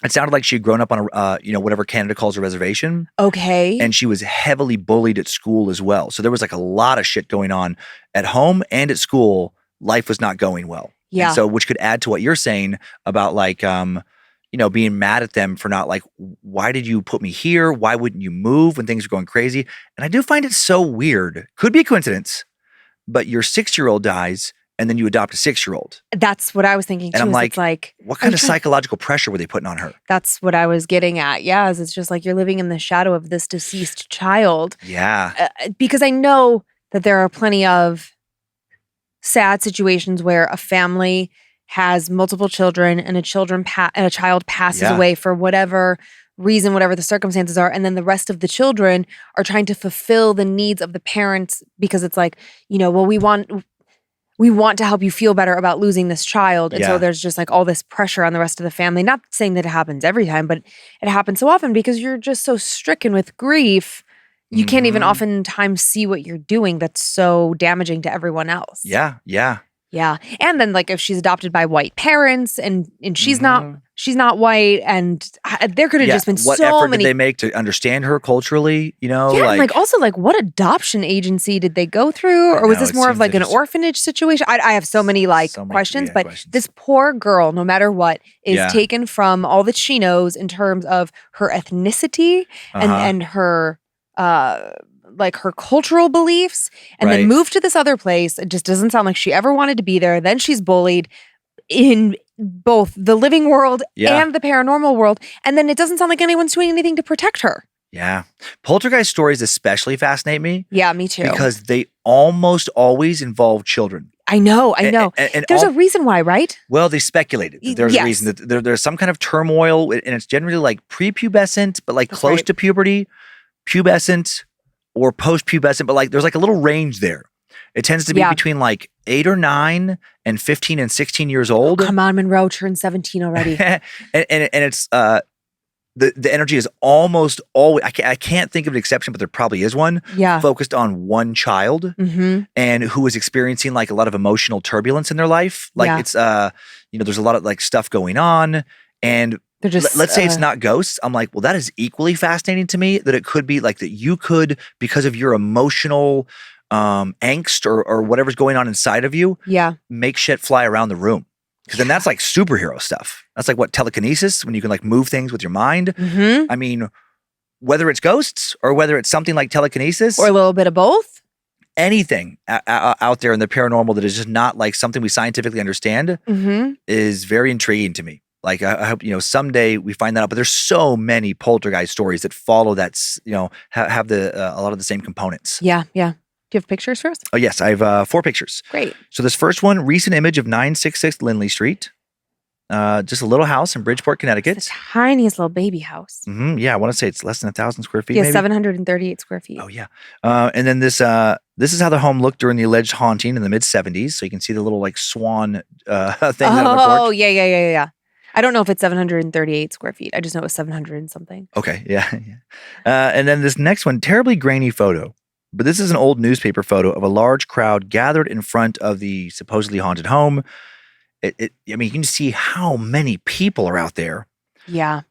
it sounded like she had grown up on a, whatever Canada calls a reservation. Okay. And she was heavily bullied at school as well. So there was like a lot of shit going on at home and at school. Life was not going well. Yeah. And so, which could add to what you're saying about, like, being mad at them for not, like, why did you put me here? Why wouldn't you move when things are going crazy? And I do find it so weird. Could be a coincidence, but your 6-year-old dies, and then you adopt a 6-year-old. That's what I was thinking too. And I'm like, it's like, what kind of psychological pressure were they putting on her? That's what I was getting at. Yeah, it's just like you're living in the shadow of this deceased child. Yeah. Because I know that there are plenty of sad situations where a family has multiple children and a child passes away for whatever reason, whatever the circumstances are, and then the rest of the children are trying to fulfill the needs of the parents because it's like, well, we want to help you feel better about losing this child. And so there's just like all this pressure on the rest of the family. Not saying that it happens every time, but it happens so often because you're just so stricken with grief. You can't even oftentimes see what you're doing that's so damaging to everyone else. Yeah. Yeah. Yeah. And then, like, if she's adopted by white parents and she's not she's not white, and there could have just been what so effort many. did they make to understand her culturally? You know, Yeah, and also what adoption agency did they go through, or was this more of like an orphanage situation? I have so many questions, but this poor girl, no matter what, is taken from all that she knows in terms of her ethnicity and her her cultural beliefs, and then moved to this other place. It just doesn't sound like she ever wanted to be there. Then she's bullied in both the living world and the paranormal world. And then it doesn't sound like anyone's doing anything to protect her. Yeah. Poltergeist stories especially fascinate me. Yeah, me too. Because they almost always involve children. I know. And there's a reason why, right? Well, they speculated that there's a reason that there's some kind of turmoil, and it's generally like prepubescent, but like close to puberty, pubescent, or post-pubescent, but there's a little range there. It tends to be between 8 or 9 and 15 and 16 years old. Oh, come on, Monroe turned 17 already. and it's the energy is almost always, I can't think of an exception, but there probably is one. Yeah. Focused on one child and who is experiencing a lot of emotional turbulence in their life. It's there's a lot of stuff going on, and let's say it's not ghosts. I'm like, well, that is equally fascinating to me, that it could be that you could, because of your emotional angst or whatever's going on inside of you, make shit fly around the room. Because then that's superhero stuff. That's telekinesis, when you can move things with your mind. I mean, whether it's ghosts or whether it's something like telekinesis. Or a little bit of both. Anything out there in the paranormal that is just not something we scientifically understand is very intriguing to me. I hope, someday we find that out. But there's so many poltergeist stories that follow that, have a lot of the same components. Yeah, yeah. Do you have pictures for us? Oh, yes. I have 4 pictures. Great. So this first one, recent image of 966 Lynze Street. Just a little house in Bridgeport, Connecticut. It's the tiniest little baby house. Yeah, I want to say it's less than 1,000 square feet. Yeah, maybe? 738 square feet. Oh, yeah. And then this is how the home looked during the alleged haunting in the mid-'70s. So you can see the little swan thing on the porch. Oh, yeah. I don't know if it's 738 square feet. I just know it was 700 and something. Okay, yeah. And then this next one, terribly grainy photo. But this is an old newspaper photo of a large crowd gathered in front of the supposedly haunted home. I mean, you can see how many people are out there. Yeah.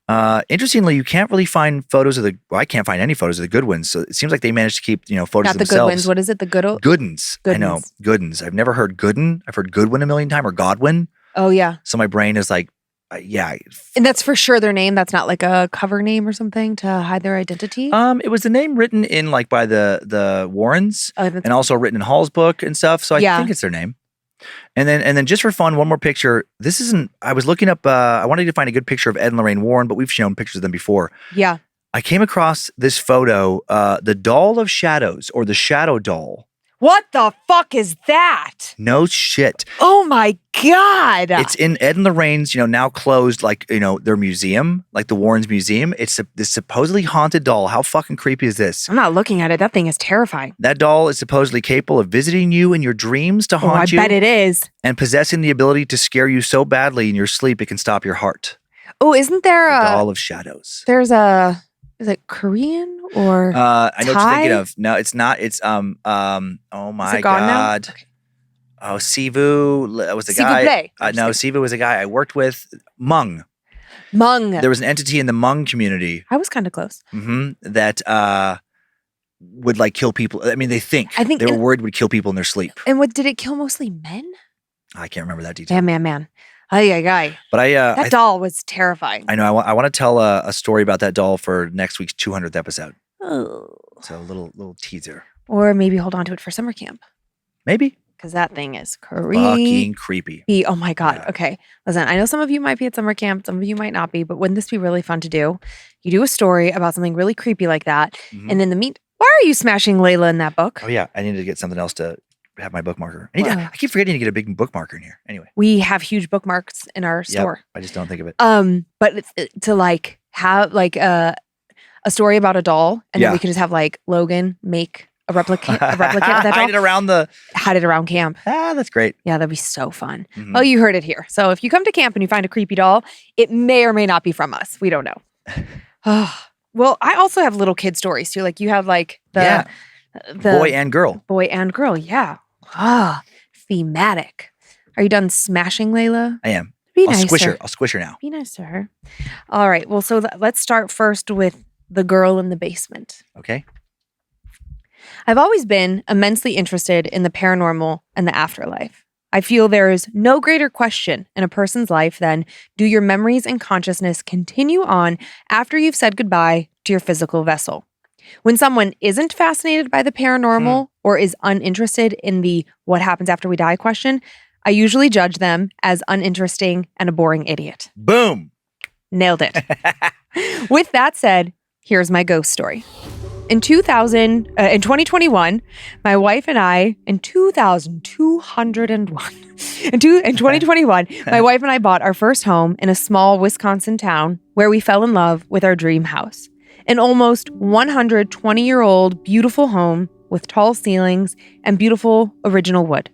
Interestingly, you can't really find photos of I can't find any photos of the good ones. So it seems like they managed to keep, photos Not of themselves. the good ones. What is it? The good Goodens. I know. Goodens. I've never heard Gooden. I've heard Goodwin a million times, or Godwin. Oh, yeah. So my brain is yeah. And that's for sure their name. That's not a cover name or something to hide their identity. It was the name written in by the Warrens, and also written in Hall's book and stuff. So I think it's their name. And then just for fun, one more picture. This isn't. I was looking up. I wanted to find a good picture of Ed and Lorraine Warren, but we've shown pictures of them before. Yeah. I came across this photo, the Doll of Shadows, or the Shadow Doll. What the fuck is that? No shit. Oh my God. It's in Ed and Lorraine's, now closed, their museum, the Warrens Museum. It's this supposedly haunted doll. How fucking creepy is this? I'm not looking at it. That thing is terrifying. That doll is supposedly capable of visiting you in your dreams to haunt you. I bet it is. And possessing the ability to scare you so badly in your sleep it can stop your heart. Oh, isn't there the Doll of Shadows. There's is it Korean or I know Thai? what you're thinking of. No, it's not. It's oh my God. Okay. Oh, Sivu was the guy. No, Sivu was a guy I worked with. Hmong. There was an entity in the Hmong community. I was kind of close. That would kill people. I mean, I think they were worried would kill people in their sleep. And did it kill mostly men? I can't remember that detail. Man. Ay. But that doll was terrifying. I know. I want to tell a story about that doll for next week's 200th episode. Oh. So a little teaser. Or maybe hold on to it for summer camp. Maybe. Because that thing is fucking creepy. Oh my God. Yeah. Okay. Listen, I know some of you might be at summer camp. Some of you might not be. But wouldn't this be really fun to do? You do a story about something really creepy like that. And in the why are you smashing Layla in that book? Oh yeah. I need to get something else to have my bookmarker. I keep forgetting to get a big bookmarker in here. Anyway. We have huge bookmarks in our store. I just don't think of it. But to have a story about a doll, and then we could just have Logan make a replicate of that doll. Hide it around camp. That's great. Yeah, that'd be so fun. Well, you heard it here. So if you come to camp and you find a creepy doll, it may or may not be from us. We don't know. Well, I also have little kid stories too. You have the boy and girl. Boy and girl, yeah. Thematic. Are you done smashing Layla? I am. Be I'll nice squish to her. I'll squish her now. Be nice to her. All right. Well, so let's start first with the girl in the basement. Okay. I've always been immensely interested in the paranormal and the afterlife. I feel there is no greater question in a person's life than, do your memories and consciousness continue on after you've said goodbye to your physical vessel? When someone isn't fascinated by the paranormal or is uninterested in the what happens after we die question, I usually judge them as uninteresting and a boring idiot. Boom. Nailed it. With that said, here's my ghost story. In 2021, my wife and I, in 2021, my wife and I bought our first home in a small Wisconsin town where we fell in love with our dream house. An almost 120-year-old beautiful home with tall ceilings and beautiful original wood.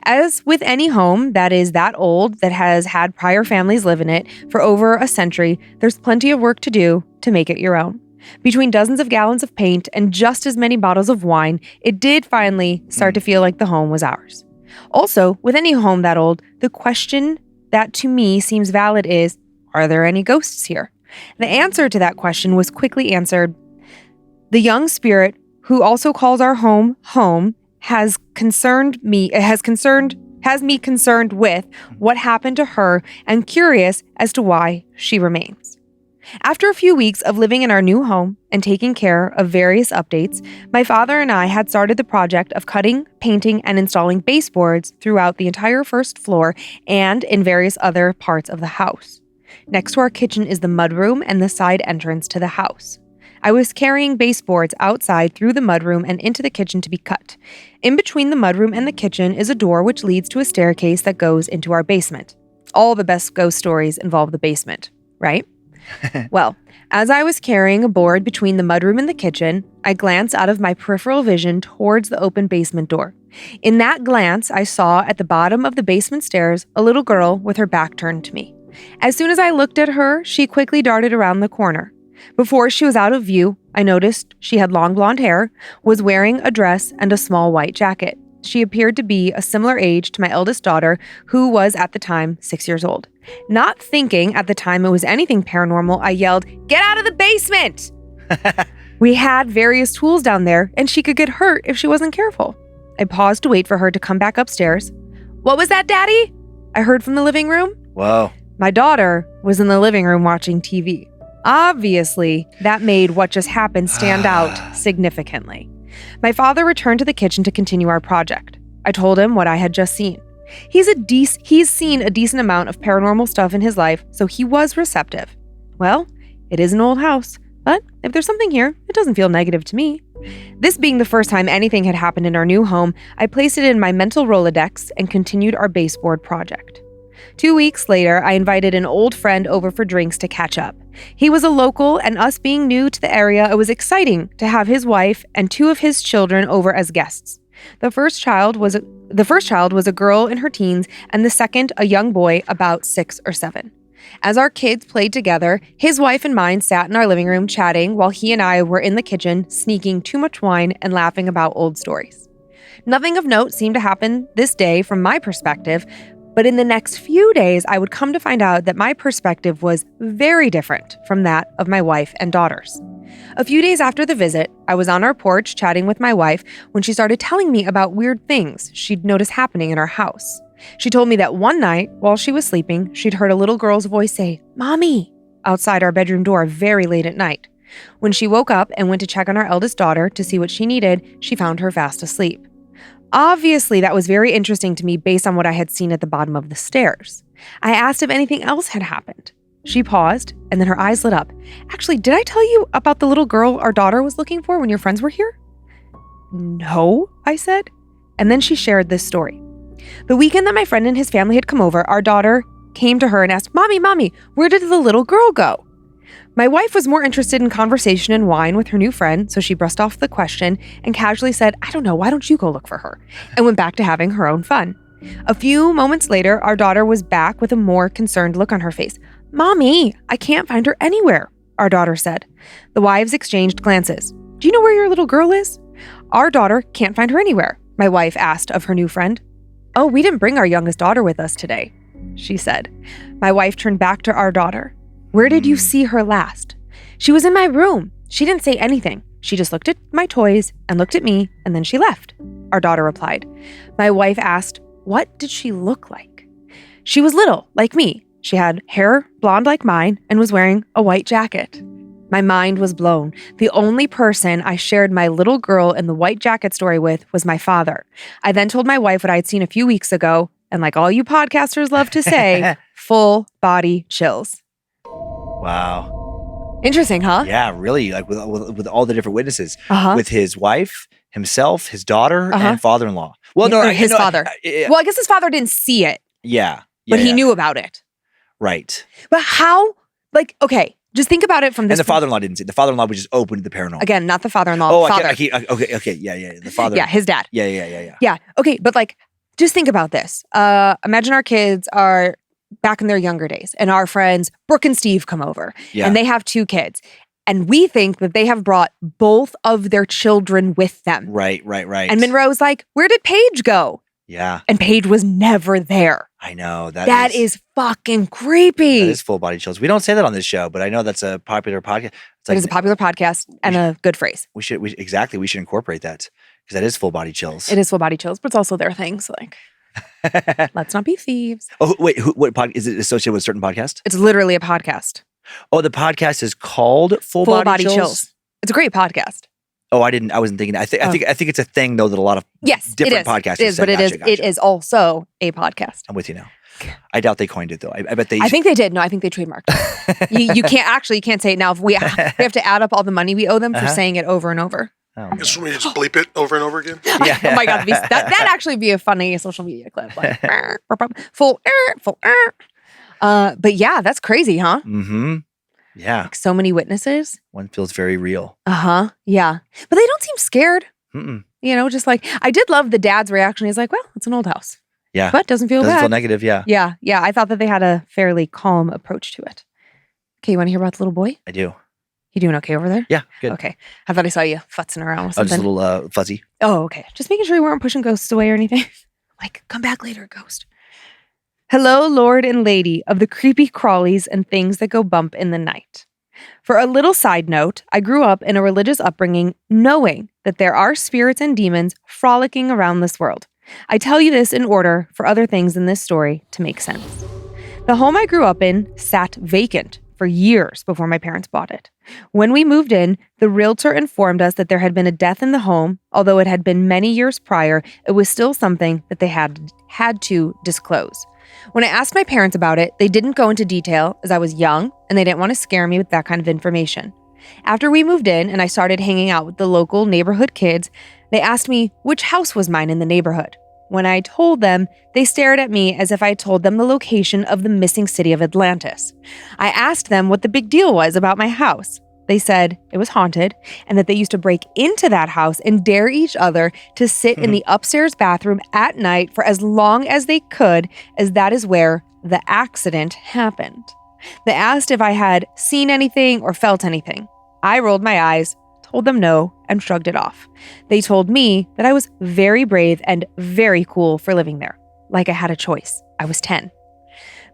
As with any home that is that old, that has had prior families live in it for over a century, there's plenty of work to do to make it your own. Between dozens of gallons of paint and just as many bottles of wine, it did finally start to feel like the home was ours. Also, with any home that old, the question that to me seems valid is, are there any ghosts here? The answer to that question was quickly answered. The young spirit who also calls our home home has me concerned with what happened to her and curious as to why she remains. After a few weeks of living in our new home and taking care of various updates, my father and I had started the project of cutting, painting, and installing baseboards throughout the entire first floor and in various other parts of the house. Next to our kitchen is the mudroom and the side entrance to the house. I was carrying baseboards outside through the mudroom and into the kitchen to be cut. In between the mudroom and the kitchen is a door which leads to a staircase that goes into our basement. All the best ghost stories involve the basement, right? Well, as I was carrying a board between the mudroom and the kitchen, I glanced out of my peripheral vision towards the open basement door. In that glance, I saw at the bottom of the basement stairs a little girl with her back turned to me. As soon as I looked at her, she quickly darted around the corner. Before she was out of view, I noticed she had long blonde hair, was wearing a dress and a small white jacket. She appeared to be a similar age to my eldest daughter, who was at the time 6 years old. Not thinking at the time it was anything paranormal, I yelled, "Get out of the basement!" We had various tools down there, and she could get hurt if she wasn't careful. I paused to wait for her to come back upstairs. "What was that, Daddy?" I heard from the living room. Whoa. My daughter was in the living room watching TV. Obviously, that made what just happened stand out significantly. My father returned to the kitchen to continue our project. I told him what I had just seen. He's seen a decent amount of paranormal stuff in his life, so he was receptive. Well, it is an old house, but if there's something here, it doesn't feel negative to me. This being the first time anything had happened in our new home, I placed it in my mental Rolodex and continued our baseboard project. 2 weeks later, I invited an old friend over for drinks to catch up. He was a local, and us being new to the area, it was exciting to have his wife and 2 of his children over as guests. The first child was a girl in her teens, and the second a young boy about 6 or 7. As our kids played together, his wife and mine sat in our living room chatting while he and I were in the kitchen sneaking too much wine and laughing about old stories. Nothing of note seemed to happen this day from my perspective, but in the next few days, I would come to find out that my perspective was very different from that of my wife and daughters. A few days after the visit, I was on our porch chatting with my wife when she started telling me about weird things she'd noticed happening in our house. She told me that one night, while she was sleeping, she'd heard a little girl's voice say, "Mommy," outside our bedroom door very late at night. When she woke up and went to check on our eldest daughter to see what she needed, she found her fast asleep. Obviously, that was very interesting to me based on what I had seen at the bottom of the stairs. I asked if anything else had happened. She paused, and then her eyes lit up. "Actually, did I tell you about the little girl our daughter was looking for when your friends were here?" "No," I said. And then she shared this story. The weekend that my friend and his family had come over, our daughter came to her and asked, Mommy, where did the little girl go?" My wife was more interested in conversation and wine with her new friend, so she brushed off the question and casually said, "I don't know, why don't you go look for her?" and went back to having her own fun. A few moments later, our daughter was back with a more concerned look on her face. "Mommy, I can't find her anywhere," our daughter said. The wives exchanged glances. "Do you know where your little girl is?" "Our daughter can't find her anywhere," my wife asked of her new friend. "Oh, we didn't bring our youngest daughter with us today." she said. My wife turned back to our daughter. Where did you see her last? She was in my room. She didn't say anything. She just looked at my toys and looked at me, and then she left. Our daughter replied. My wife asked, what did she look like? She was little, like me. She had hair blonde like mine and was wearing a white jacket. My mind was blown. The only person I shared my little girl in the white jacket story with was my father. I then told my wife what I had seen a few weeks ago, and like all you podcasters love to say, full body chills. Wow. Interesting, huh? Yeah, really. Like with all the different witnesses, with his wife, himself, his daughter, and father-in-law. Well, no, his father. Well, I guess his father didn't see it. Yeah. But he knew about it. Right. But how? Like, okay, just think about it from this. And the father-in-law didn't see it. The father-in-law was just open to the paranormal. Again, not the father-in-law. Oh, father. Okay. Yeah. The father. Yeah, his dad. Yeah. Yeah. Okay, but like, just think about this. Imagine our kids are back in their younger days, and our friends Brooke and Steve come over, and they have 2 kids. And we think that they have brought both of their children with them. Right. And Monroe's like, where did Paige go? Yeah. And Paige was never there. I know. That is fucking creepy. That is full body chills. We don't say that on this show, but I know that's a popular podcast. It is a popular podcast and a good phrase. We should incorporate that because that is full body chills. It is full body chills, but it's also their thing. So like, let's not be thieves. Oh, wait. What podcast is it associated with a certain podcast? It's literally a podcast. Oh, the podcast is called Full Body Chills? It's a great podcast. Oh, I wasn't thinking. I think it's a thing though that a lot of different podcasts. It is, but it is also a podcast. I'm with you now. I doubt they coined it though. I bet they. I think they did. No, I think they trademarked it. you can't say it now. We have to add up all the money we owe them for saying it over and over. Oh, so we just bleep it over and over again. Yeah. Oh my god, that'd actually be a funny social media clip. Like full. But yeah, that's crazy, huh? Mm-hmm. Yeah. Like so many witnesses. One feels very real. Yeah. But they don't seem scared. Mm-mm. You know, just like, I did love the dad's reaction. He's like, well, it's an old house. Yeah. But doesn't feel bad. Doesn't feel negative, yeah. Yeah. I thought that they had a fairly calm approach to it. Okay, you want to hear about the little boy? I do. You doing okay over there? Yeah, good. Okay. I thought I saw you futzing around with I was something. just a little fuzzy. Oh, okay. Just making sure you weren't pushing ghosts away or anything. Like, come back later, ghost. Hello, Lord and Lady of the creepy crawlies and things that go bump in the night. For a little side note, I grew up in a religious upbringing knowing that there are spirits and demons frolicking around this world. I tell you this in order for other things in this story to make sense. The home I grew up in sat vacant for years before my parents bought it. When we moved in, the realtor informed us that there had been a death in the home. Although it had been many years prior, it was still something that they had to disclose. When I asked my parents about it, they didn't go into detail as I was young and they didn't want to scare me with that kind of information. After we moved in and I started hanging out with the local neighborhood kids, they asked me which house was mine in the neighborhood. When I told them, they stared at me as if I told them the location of the missing city of Atlantis. I asked them what the big deal was about my house. They said it was haunted and that they used to break into that house and dare each other to sit in the upstairs bathroom at night for as long as they could, as that is where the accident happened. They asked if I had seen anything or felt anything. I rolled my eyes, told them no, and shrugged it off. They told me that I was very brave and very cool for living there. Like I had a choice. I was 10.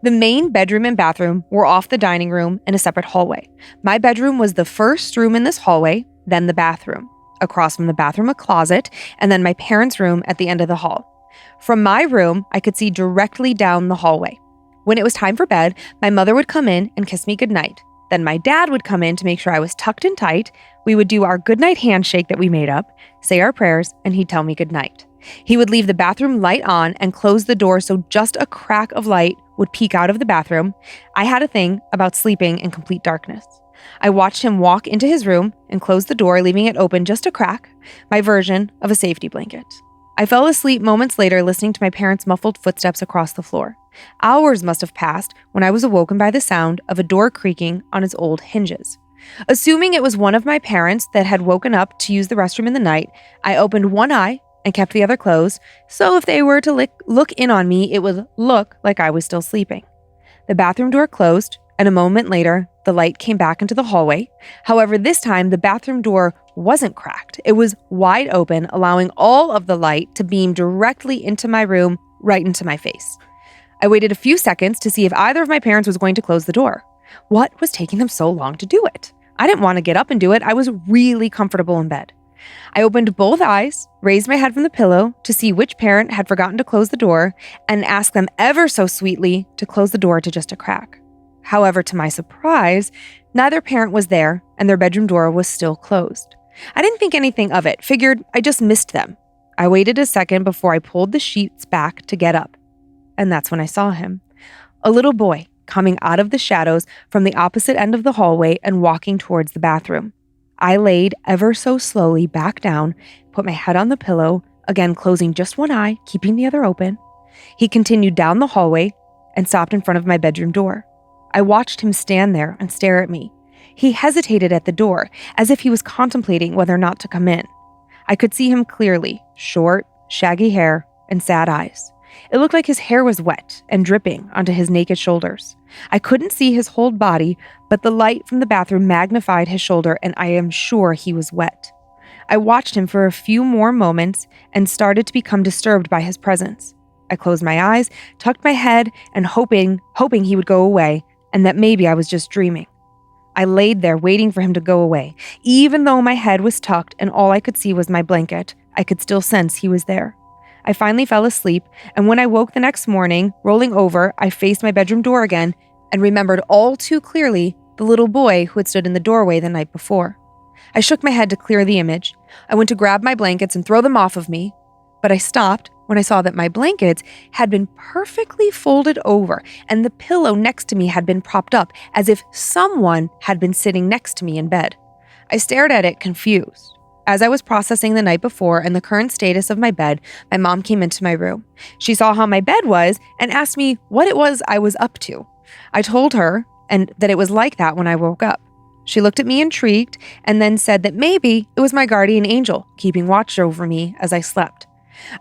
The main bedroom and bathroom were off the dining room in a separate hallway. My bedroom was the first room in this hallway, then the bathroom. Across from the bathroom, a closet, and then my parents' room at the end of the hall. From my room, I could see directly down the hallway. When it was time for bed, my mother would come in and kiss me goodnight. Then my dad would come in to make sure I was tucked in tight. We would do our goodnight handshake that we made up, say our prayers, and he'd tell me goodnight. He would leave the bathroom light on and close the door so just a crack of light would peek out of the bathroom. I had a thing about sleeping in complete darkness. I watched him walk into his room and close the door, leaving it open just a crack, my version of a safety blanket. I fell asleep moments later listening to my parents' muffled footsteps across the floor. Hours must have passed when I was awoken by the sound of a door creaking on its old hinges. Assuming it was one of my parents that had woken up to use the restroom in the night, I opened one eye and kept the other closed, so if they were to look in on me, it would look like I was still sleeping. The bathroom door closed, and a moment later, the light came back into the hallway. However, this time, the bathroom door wasn't cracked. It was wide open, allowing all of the light to beam directly into my room, right into my face. I waited a few seconds to see if either of my parents was going to close the door. What was taking them so long to do it? I didn't want to get up and do it. I was really comfortable in bed. I opened both eyes, raised my head from the pillow to see which parent had forgotten to close the door, and asked them ever so sweetly to close the door to just a crack. However, to my surprise, neither parent was there and their bedroom door was still closed. I didn't think anything of it, figured I just missed them. I waited a second before I pulled the sheets back to get up. And that's when I saw him. A little boy coming out of the shadows from the opposite end of the hallway and walking towards the bathroom. I laid ever so slowly back down, put my head on the pillow, again closing just one eye, keeping the other open. He continued down the hallway and stopped in front of my bedroom door. I watched him stand there and stare at me. He hesitated at the door, as if he was contemplating whether or not to come in. I could see him clearly, short, shaggy hair, and sad eyes. It looked like his hair was wet and dripping onto his naked shoulders. I couldn't see his whole body, but the light from the bathroom magnified his shoulder, and I am sure he was wet. I watched him for a few more moments and started to become disturbed by his presence. I closed my eyes, tucked my head, and hoping he would go away, and that maybe I was just dreaming. I laid there waiting for him to go away. Even though my head was tucked and all I could see was my blanket, I could still sense he was there. I finally fell asleep, and when I woke the next morning, rolling over, I faced my bedroom door again and remembered all too clearly the little boy who had stood in the doorway the night before. I shook my head to clear the image. I went to grab my blankets and throw them off of me, but I stopped when I saw that my blankets had been perfectly folded over and the pillow next to me had been propped up as if someone had been sitting next to me in bed. I stared at it, confused. As I was processing the night before and the current status of my bed, my mom came into my room. She saw how my bed was and asked me what it was I was up to. I told her and that it was like that when I woke up. She looked at me intrigued and then said that maybe it was my guardian angel keeping watch over me as I slept.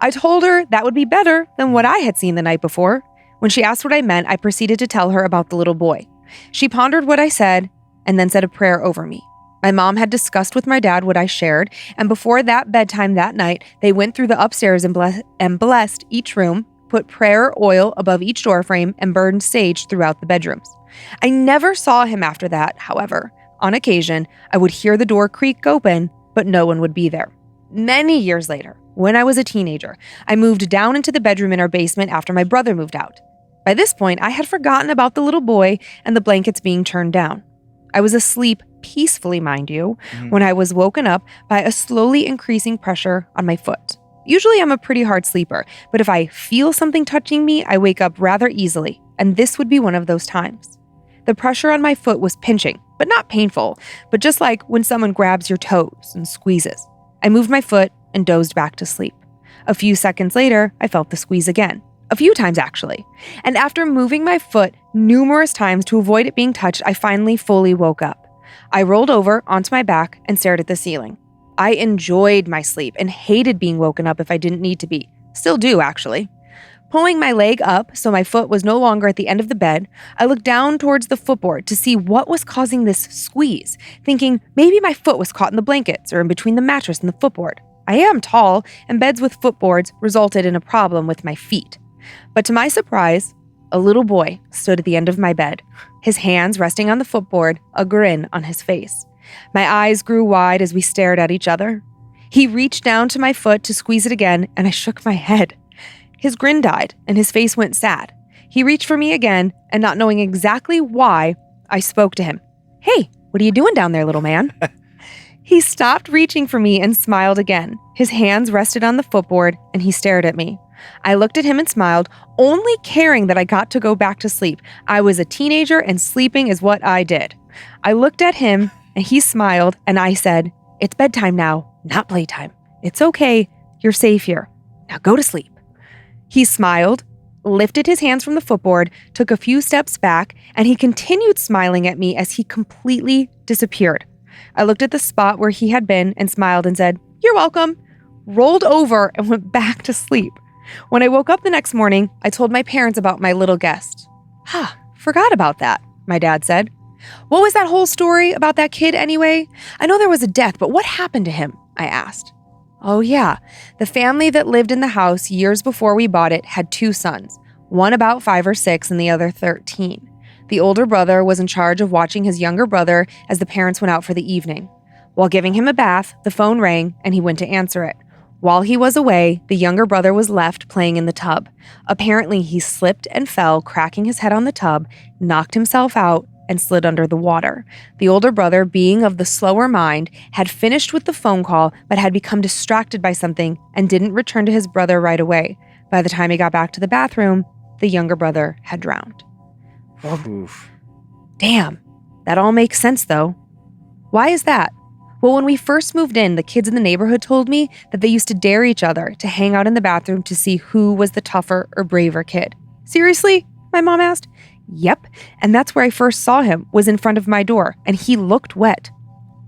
I told her that would be better than what I had seen the night before. When she asked what I meant, I proceeded to tell her about the little boy. She pondered what I said and then said a prayer over me. My mom had discussed with my dad what I shared, and before that bedtime that night, they went through the upstairs and blessed each room, put prayer oil above each doorframe, and burned sage throughout the bedrooms. I never saw him after that, however. On occasion, I would hear the door creak open, but no one would be there. Many years later, when I was a teenager, I moved down into the bedroom in our basement after my brother moved out. By this point, I had forgotten about the little boy and the blankets being turned down. I was asleep peacefully, mind you, when I was woken up by a slowly increasing pressure on my foot. Usually I'm a pretty hard sleeper, but if I feel something touching me, I wake up rather easily, and this would be one of those times. The pressure on my foot was pinching, but not painful, but just like when someone grabs your toes and squeezes. I moved my foot and dozed back to sleep. A few seconds later, I felt the squeeze again. A few times, actually. And after moving my foot numerous times to avoid it being touched, I finally fully woke up. I rolled over onto my back and stared at the ceiling. I enjoyed my sleep and hated being woken up if I didn't need to be. Still do, actually. Pulling my leg up so my foot was no longer at the end of the bed, I looked down towards the footboard to see what was causing this squeeze, thinking maybe my foot was caught in the blankets or in between the mattress and the footboard. I am tall, and beds with footboards resulted in a problem with my feet. But to my surprise, a little boy stood at the end of my bed, his hands resting on the footboard, a grin on his face. My eyes grew wide as we stared at each other. He reached down to my foot to squeeze it again, and I shook my head. His grin died, and his face went sad. He reached for me again, and not knowing exactly why, I spoke to him. "Hey, what are you doing down there, little man?" He stopped reaching for me and smiled again. His hands rested on the footboard, and he stared at me. I looked at him and smiled, only caring that I got to go back to sleep. I was a teenager, and sleeping is what I did. I looked at him, and he smiled, and I said, "It's bedtime now, not playtime. It's okay. You're safe here. Now go to sleep." He smiled, lifted his hands from the footboard, took a few steps back, and he continued smiling at me as he completely disappeared. I looked at the spot where he had been and smiled and said, "You're welcome," rolled over and went back to sleep. When I woke up the next morning, I told my parents about my little guest. Forgot about that, my dad said. "What was that whole story about that kid anyway? I know there was a death, but what happened to him?" I asked. "Oh yeah, the family that lived in the house years before we bought it had 2 sons. one about 5 or 6 and the other 13. The older brother was in charge of watching his younger brother as the parents went out for the evening. While giving him a bath, the phone rang and he went to answer it. While he was away, the younger brother was left playing in the tub. Apparently, he slipped and fell, cracking his head on the tub, knocked himself out, and slid under the water. The older brother, being of the slower mind, had finished with the phone call but had become distracted by something and didn't return to his brother right away. By the time he got back to the bathroom, the younger brother had drowned. Oof. Damn, that all makes sense though. Why is that? Well, when we first moved in, the kids in the neighborhood told me that they used to dare each other to hang out in the bathroom to see who was the tougher or braver kid. Seriously? My mom asked. Yep, and that's where I first saw him, was in front of my door, and he looked wet.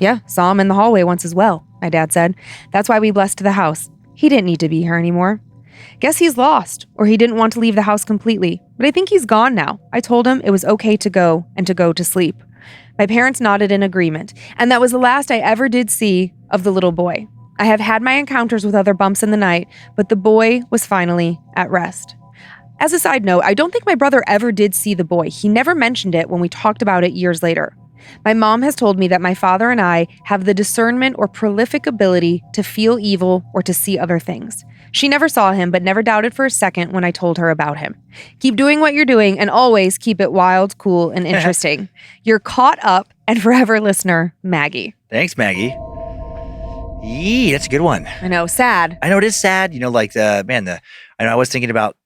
Yeah, saw him in the hallway once as well, my dad said. That's why we blessed the house. He didn't need to be here anymore. Guess he's lost, or he didn't want to leave the house completely, but I think he's gone now. I told him it was okay to go and to go to sleep. My parents nodded in agreement, and that was the last I ever did see of the little boy. I have had my encounters with other bumps in the night, but the boy was finally at rest. As a side note, I don't think my brother ever did see the boy. He never mentioned it when we talked about it years later. My mom has told me that my father and I have the discernment or prolific ability to feel evil or to see other things. She never saw him, but never doubted for a second when I told her about him. Keep doing what you're doing and always keep it wild, cool, and interesting. Your caught up and forever listener, Maggie. Thanks, Maggie. Yee, that's a good one. I know, sad. I know it is sad. You know, like I was thinking about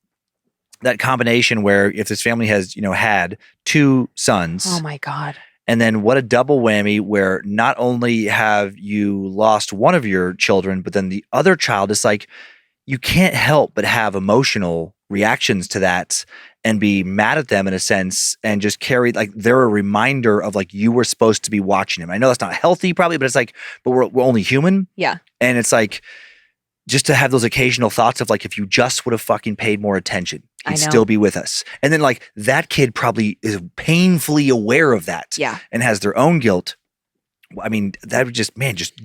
that combination where if this family has, had 2 sons. Oh my God. And then what a double whammy where not only have you lost one of your children, but then the other child is like, you can't help but have emotional reactions to that and be mad at them in a sense and just carry, like, they're a reminder of like, you were supposed to be watching him. I know that's not healthy probably, but it's like, but we're only human. Yeah. And it's like, just to have those occasional thoughts of like, if you just would have fucking paid more attention, he'd still be with us. And then like that kid probably is painfully aware of that. Yeah. And has their own guilt. I mean, that would just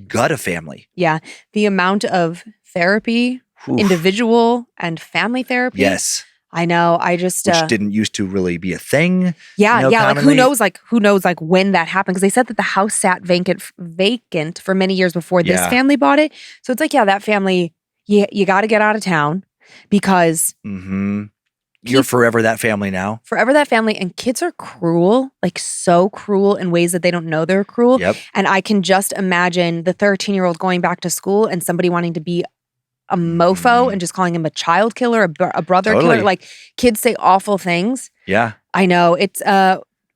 gut a family. Yeah. The amount of therapy, individual and family therapy. Yes. I know. I just which didn't used to really be a thing. Yeah, yeah. Commonly. Like who knows when that happened? Because they said that the house sat vacant for many years before this family bought it. So it's like, yeah, that family, you got to get out of town because you're forever that family now. Forever that family, and kids are cruel, like so cruel in ways that they don't know they're cruel. Yep. And I can just imagine the 13-year-old going back to school and somebody wanting to be a mofo and just calling him a child killer, a brother killer. Like, kids say awful things. Yeah. I know. It's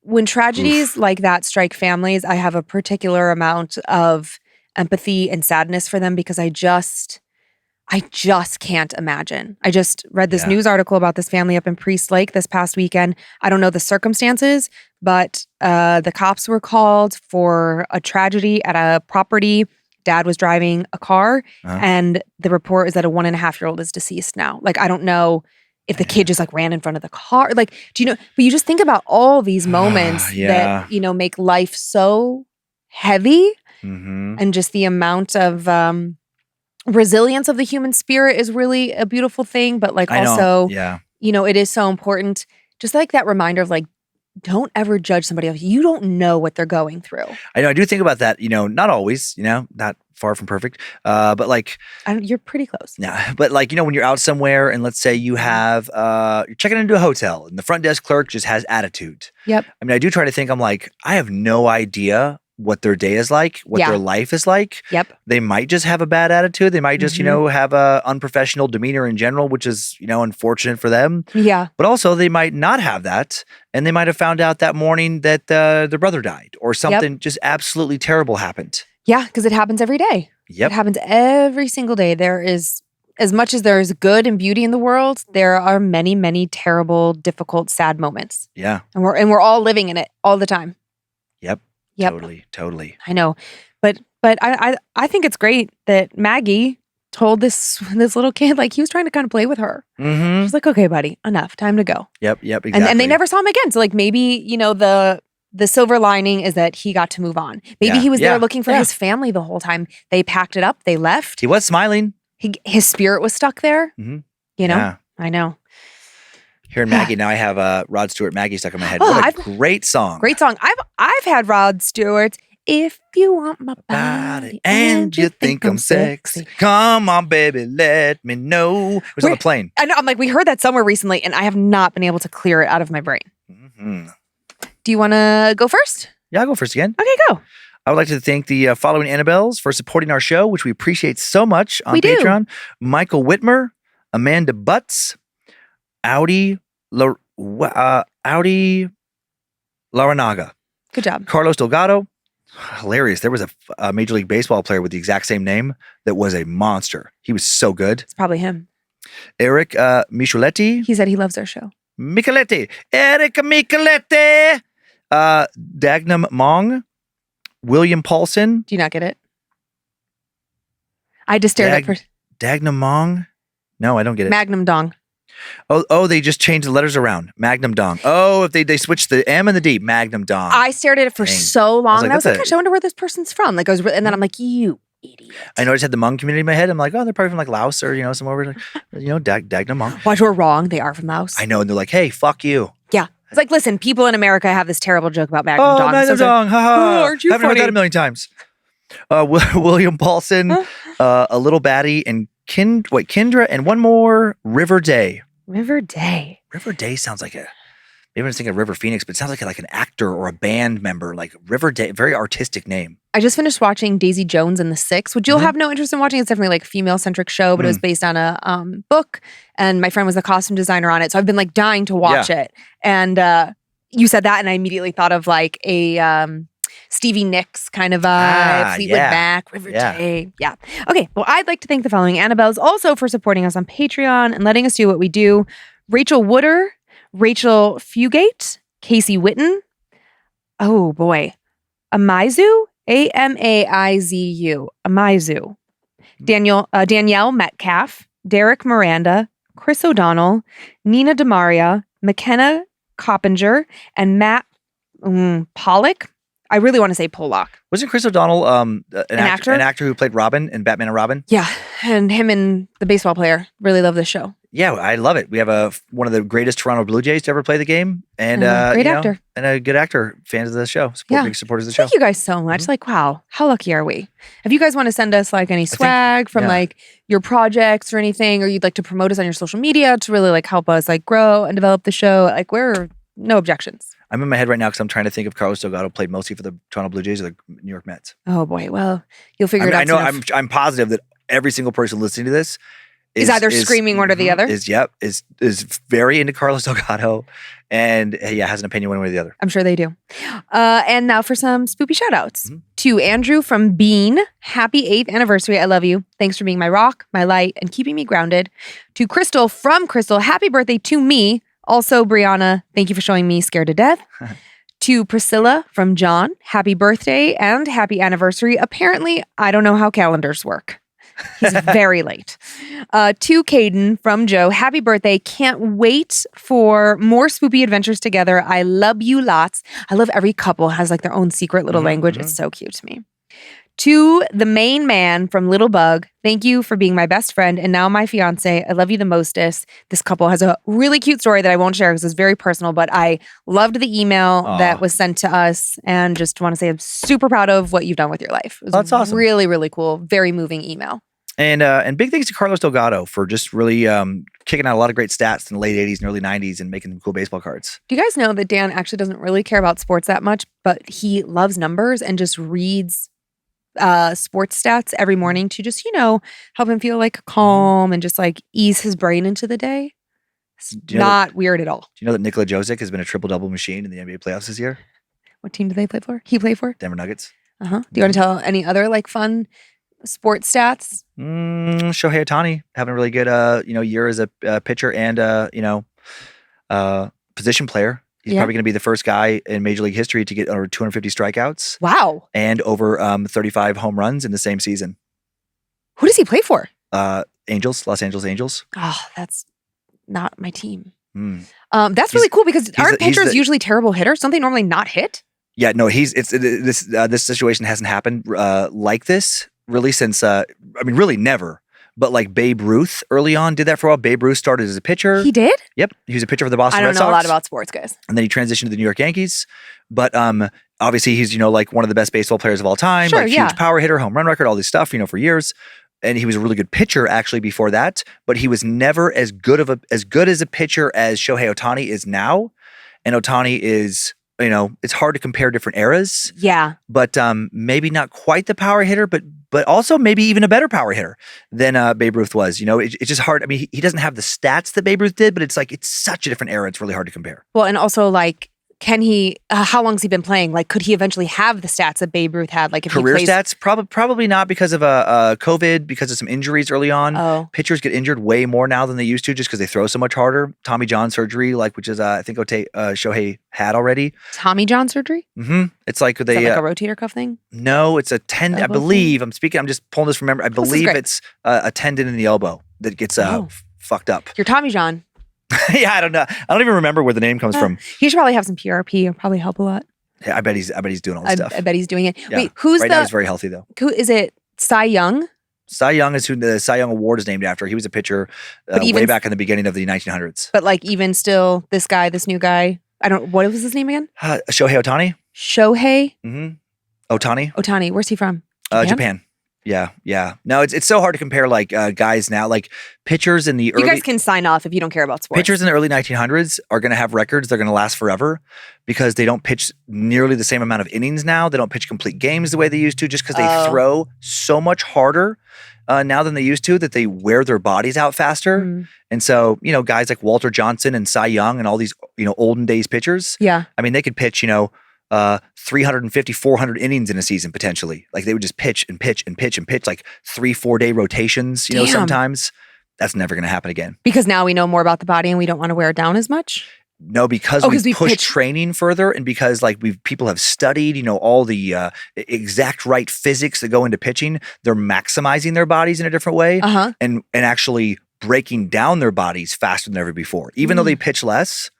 when tragedies like that strike families, I have a particular amount of empathy and sadness for them because I just can't imagine. I just read this news article about this family up in Priest Lake this past weekend. I don't know the circumstances, but the cops were called for a tragedy at a property. Dad was driving a car, and the report is that a 1.5-year-old is deceased now. Like, I don't know if the kid just like ran in front of the car. Like, do you know? But you just think about all these moments that, make life so heavy, and just the amount of resilience of the human spirit is really a beautiful thing. But like also, it is so important. Just like that reminder of like, don't ever judge somebody else. You don't know what they're going through. I know. I do think about that, not always, not far from perfect. But like, you're pretty close. Yeah. But like, when you're out somewhere and let's say you have, you're checking into a hotel and the front desk clerk just has attitude. Yep. I mean, I do try to think, I'm like, I have no idea what their day is like, what their life is like. Yep. They might just have a bad attitude. They might just, have a unprofessional demeanor in general, which is, unfortunate for them. Yeah. But also they might not have that. And they might have found out that morning that their brother died or something just absolutely terrible happened. Yeah. Because it happens every day. Yep. It happens every single day. There is, as much as there is good and beauty in the world, there are many, many terrible, difficult, sad moments. Yeah. And we're all living in it all the time. Yep. Yep. Totally. I know. But I think it's great that Maggie told this little kid, like, he was trying to kind of play with her. Mm-hmm. She's like, okay, buddy, enough, time to go. Yep, exactly. And they never saw him again. So like maybe, the silver lining is that he got to move on. Maybe he was there looking for his family the whole time. They packed it up, they left. He was smiling. His spirit was stuck there. Mm-hmm. I know. Hearing Maggie, now I have Rod Stewart, Maggie stuck in my head. Oh, What a great song. Great song. I've had Rod Stewart's If You Want My Body and you think I'm sexy. Come on, baby, let me know. It was on the plane. I know. I'm like, we heard that somewhere recently, and I have not been able to clear it out of my brain. Mm-hmm. Do you want to go first? Yeah, I'll go first again. Okay, go. I would like to thank the following Annabelles for supporting our show, which we appreciate so much on Patreon. Michael Whitmer, Amanda Butts, Audi Laranaga. Good job. Carlos Delgado. Hilarious. There was a Major League Baseball player with the exact same name that was a monster. He was so good. It's probably him. Eric Micheletti. He said he loves our show. Micheletti. Eric Micheletti. Dagnam Mong. William Paulson. Do you not get it? I just stared at first. Dagnam Mong? No, I don't get it. Magnum Dong. Oh, they just changed the letters around. Magnum Dong. Oh, if they switched the M and the D, Magnum Dong. I stared at it for so long. I was like, that's gosh, I wonder where this person's from. Like, and then I'm like, you idiot. I know I just had the Hmong community in my head. I'm like, oh, they're probably from like Laos or somewhere over Dagnam Mong. Watch, we're wrong. They are from Laos. I know, and they're like, hey, fuck you. Yeah. It's like, listen, people in America have this terrible joke about Magnum Dong. Magnum Dong. Haha. Aren't you Haven't heard that a million times. William Paulson, a little baddie, and Kendra, and one more, River Day. River Day. River Day sounds like maybe I'm just thinking River Phoenix, but it sounds like an actor or a band member, like River Day, very artistic name. I just finished watching Daisy Jones and the Six, which you'll have no interest in watching. It's definitely like a female-centric show, but it was based on a book, and my friend was the costume designer on it, so I've been like dying to watch it. And you said that, and I immediately thought of like a Stevie Nicks kind of vibe, Fleetwood Mac, River Day. Yeah. Okay, well, I'd like to thank the following Annabelles also for supporting us on Patreon and letting us do what we do. Rachel Wooder, Rachel Fugate, Casey Witten. Oh, boy. Amaizu? Amaizu. Amaizu. Danielle Metcalf, Derek Miranda, Chris O'Donnell, Nina DeMaria, McKenna Coppinger, and Matt Pollock. I really want to say Pollock. Wasn't Chris O'Donnell an actor? An actor who played Robin in Batman and Robin? Yeah, and him and the baseball player really love this show. Yeah, I love it. We have one of the greatest Toronto Blue Jays to ever play the game, and great actor, and a good actor. Fans of the show, big supporters of the show. Thank you guys so much. Like, wow, how lucky are we? If you guys want to send us like any swag from like your projects or anything, or you'd like to promote us on your social media to really like help us like grow and develop the show, like we're no objections. I'm in my head right now because I'm trying to think if Carlos Delgado played mostly for the Toronto Blue Jays or the New York Mets. Oh boy, well you'll figure it out. I know. I'm positive that every single person listening to this is either screaming one or the other. Is very into Carlos Delgado, and has an opinion one way or the other. I'm sure they do. And now for some spoopy shout outs. To Andrew from Bean, happy 8th anniversary. I love you. Thanks for being my rock, my light, and keeping me grounded. To Crystal from Crystal, happy birthday to me. Also, Brianna, thank you for showing me Scared to Death. To Priscilla from John, happy birthday and happy anniversary. Apparently, I don't know how calendars work. He's very late. To Caden from Joe, happy birthday. Can't wait for more spoopy adventures together. I love you lots. I love every couple has like their own secret little language. It's so cute to me. To the main man from Little Bug, thank you for being my best friend and now my fiance. I love you the mostest. This couple has a really cute story that I won't share because it's very personal, but I loved the email that was sent to us and just want to say I'm super proud of what you've done with your life. It was That's awesome. Really, really cool. Very moving email. And big thanks to Carlos Delgado for just really kicking out a lot of great stats in the late 80s and early 90s and making cool baseball cards. Do you guys know that Dan actually doesn't really care about sports that much, but he loves numbers and just reads sports stats every morning to just, help him feel like calm and just like ease his brain into the day? It's not weird at all. Do you know that Nikola Jokic has been a triple-double machine in the NBA playoffs this year? What team do they play for? He play for? Denver Nuggets. Do you want to tell any other like fun sports stats? Shohei Ohtani having a really good year as a pitcher and position player. He's probably going to be the first guy in Major League history to get over 250 strikeouts. Wow. And over 35 home runs in the same season. Who does he play for? Los Angeles Angels. Oh, that's not my team. That's really cool because aren't pitchers usually terrible hitters? Don't they normally not hit? Yeah, no, this situation hasn't happened like this really since, really never. But like Babe Ruth early on did that for a while. Babe Ruth started as a pitcher. He did? Yep. He was a pitcher for the Boston I Red don't know Sox. a lot about sports, guys. And then he transitioned to the New York Yankees. But obviously he's, like one of the best baseball players of all time. Sure, like huge power hitter, home run record, all this stuff, for years. And he was a really good pitcher actually before that. But he was never as good as a pitcher as Shohei Ohtani is now. And Ohtani is, it's hard to compare different eras. Yeah. But maybe not quite the power hitter, but also maybe even a better power hitter than Babe Ruth was. It's just hard. I mean, he doesn't have the stats that Babe Ruth did, but it's such a different era. It's really hard to compare. Well, and also can he, how long has he been playing? Could he eventually have the stats that Babe Ruth had? If Career he plays... stats? Probably not because of COVID, because of some injuries early on. Oh. Pitchers get injured way more now than they used to just because they throw so much harder. Tommy John surgery, which is, I think Shohei had already. Tommy John surgery? Mm-hmm. It's like is that a rotator cuff thing? No, it's a tendon. I believe, I'm just pulling this from memory. I believe it's a tendon in the elbow that gets fucked up. You're Tommy John. Yeah, I don't know. I don't even remember where the name comes from. He should probably have some PRP. It'll probably help a lot. Yeah, I bet he's doing all this stuff. I bet he's doing it. Yeah. Wait, who's right now he's very healthy though. Who is it? Cy Young? Cy Young is who the Cy Young Award is named after. He was a pitcher way back in the beginning of the 1900s. But even still, this new guy, what was his name again? Shohei Ohtani. Shohei? Mm-hmm. Ohtani. Where's he from? Japan. Yeah. No, it's so hard to compare guys now. Pitchers in the early... You guys can sign off if you don't care about sports. Pitchers in the early 1900s are going to have records. They're going to last forever because they don't pitch nearly the same amount of innings now. They don't pitch complete games the way they used to just because they throw so much harder now than they used to that they wear their bodies out faster. Mm. And so, guys like Walter Johnson and Cy Young and all these, olden days pitchers. Yeah. I mean, they could pitch, 350, 400 innings in a season potentially. They would just pitch and pitch and pitch and pitch 3-4 day rotations, sometimes. That's never going to happen again. Because now we know more about the body and we don't want to wear it down as much? No, because we push training further and because people have studied, all the exact right physics that go into pitching. They're maximizing their bodies in a different way and actually breaking down their bodies faster than ever before. Even though they pitch less,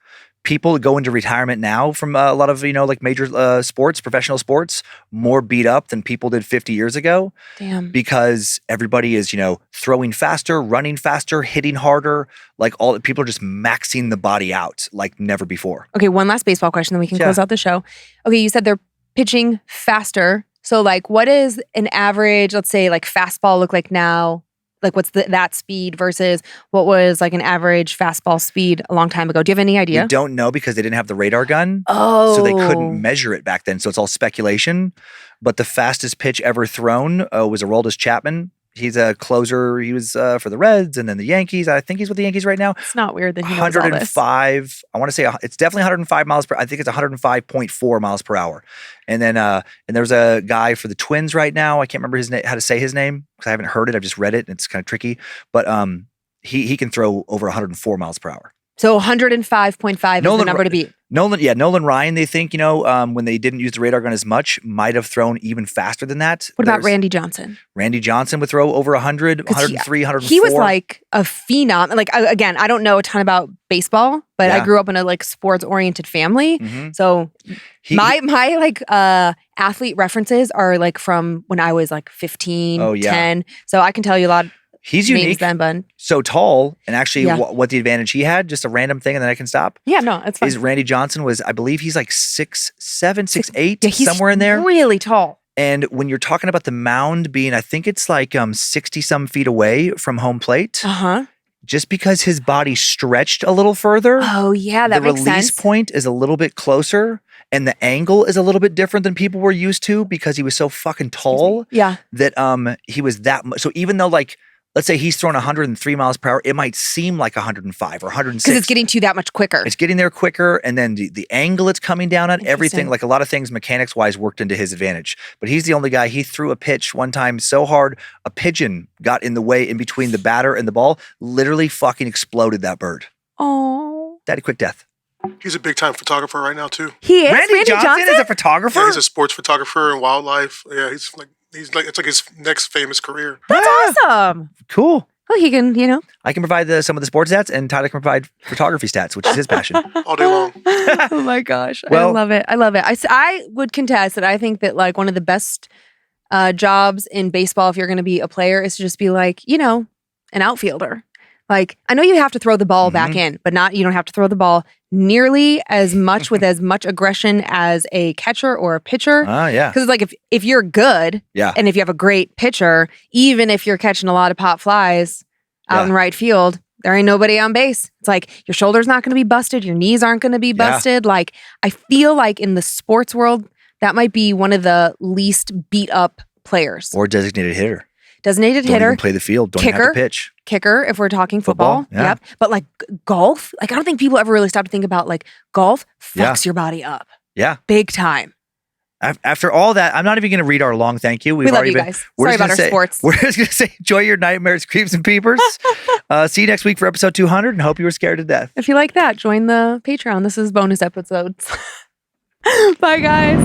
people go into retirement now from a lot of, major sports, professional sports, more beat up than people did 50 years ago. Damn. Because everybody is, throwing faster, running faster, hitting harder. People are just maxing the body out like never before. Okay, one last baseball question, then we can close out the show. Okay, you said they're pitching faster. So what is an average, let's say fastball look like now? What's that speed versus what was an average fastball speed a long time ago? Do you have any idea? We don't know because they didn't have the radar gun. Oh. So they couldn't measure it back then. So it's all speculation. But the fastest pitch ever thrown was Aroldis Chapman. He's a closer. He was for the Reds and then the Yankees. I think he's with the Yankees right now. It's not weird that he knows all this. 105. I want to say it's definitely 105 miles per. I think it's 105.4 miles per hour. And then and there's a guy for the Twins right now. I can't remember his name. How to say his name because I haven't heard it. I've just read it and it's kind of tricky. But he can throw over 104 miles per hour. So 105.5 is the number to beat. Nolan Ryan, they think, when they didn't use the radar gun as much, might have thrown even faster than that. What about Randy Johnson? Randy Johnson would throw over 100, 103, 104. He was a phenom. Again, I don't know a ton about baseball, but I grew up in a sports-oriented family. Mm-hmm. So my athlete references are from when I was 15, 10. So I can tell you a lot. He's unique, so tall, and actually what the advantage he had, just a random thing, and then I can stop. Yeah, no, it's fine. Is Randy Johnson was, I believe he's 6'7", 6'8", somewhere in there. Really tall. And when you're talking about the mound being, I think it's 60-some feet away from home plate. Just because his body stretched a little further. Oh, yeah, that makes sense. The release point is a little bit closer. And the angle is a little bit different than people were used to because he was so fucking tall. Yeah. That he was that much. So even though let's say he's throwing 103 miles per hour, it might seem like 105 or 106. Because it's getting to you that much quicker. It's getting there quicker. And then the angle it's coming down at, everything, a lot of things mechanics-wise worked into his advantage. But he's the only guy, he threw a pitch one time so hard, a pigeon got in the way in between the batter and the ball, literally fucking exploded that bird. Oh. That had a quick death. He's a big-time photographer right now, too. He is? Randy Johnson is a photographer? Yeah, he's a sports photographer and wildlife. Yeah, it's his next famous career. That's awesome. Cool. Well, he can, I can provide some of the sports stats, and Tyler can provide photography stats, which is his passion. All day long. Oh my gosh. I love it. I would contest that I think that one of the best jobs in baseball, if you're going to be a player, is to just be an outfielder. Like, I know you have to throw the ball back in, but you don't have to throw the ball nearly as much with as much aggression as a catcher or a pitcher. Yeah. Because like if you're good and if you have a great pitcher, even if you're catching a lot of pop flies out in right field, there ain't nobody on base. It's like your shoulder's not going to be busted. Your knees aren't going to be busted. Like, I feel like in the sports world, that might be one of the least beat up players. Or designated hitter. Designated Don't hitter. even play the field. Don't even have to pitch. Kicker, if we're talking football. Yeah. Yep. But like golf, like I don't think people ever really stop to think about like golf fucks your body up. Yeah. Big time. After all that, I'm not even going to read our long thank you. We love you guys. Sorry about our sports. We're just going to say, enjoy your nightmares, creeps, and peepers. See you next week for episode 200 and hope you were scared to death. If you like that, join the Patreon. This is bonus episodes. Bye, guys.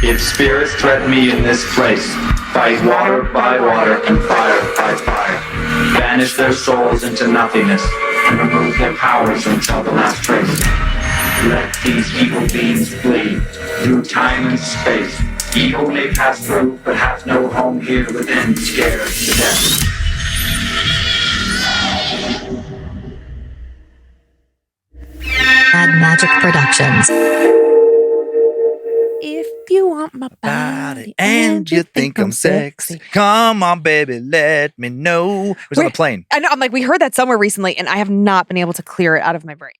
If spirits threaten me in this place, fight water by water and fire by fire. Banish their souls into nothingness and remove their powers until the last trace. Let these evil beings flee through time and space. Evil may pass through, but have no home here within, scared to death. Bad Magic Productions. If you want my body and you think I'm sexy, come on, baby, let me know. It was on the plane. I know. I'm like, we heard that somewhere recently, and I have not been able to clear it out of my brain.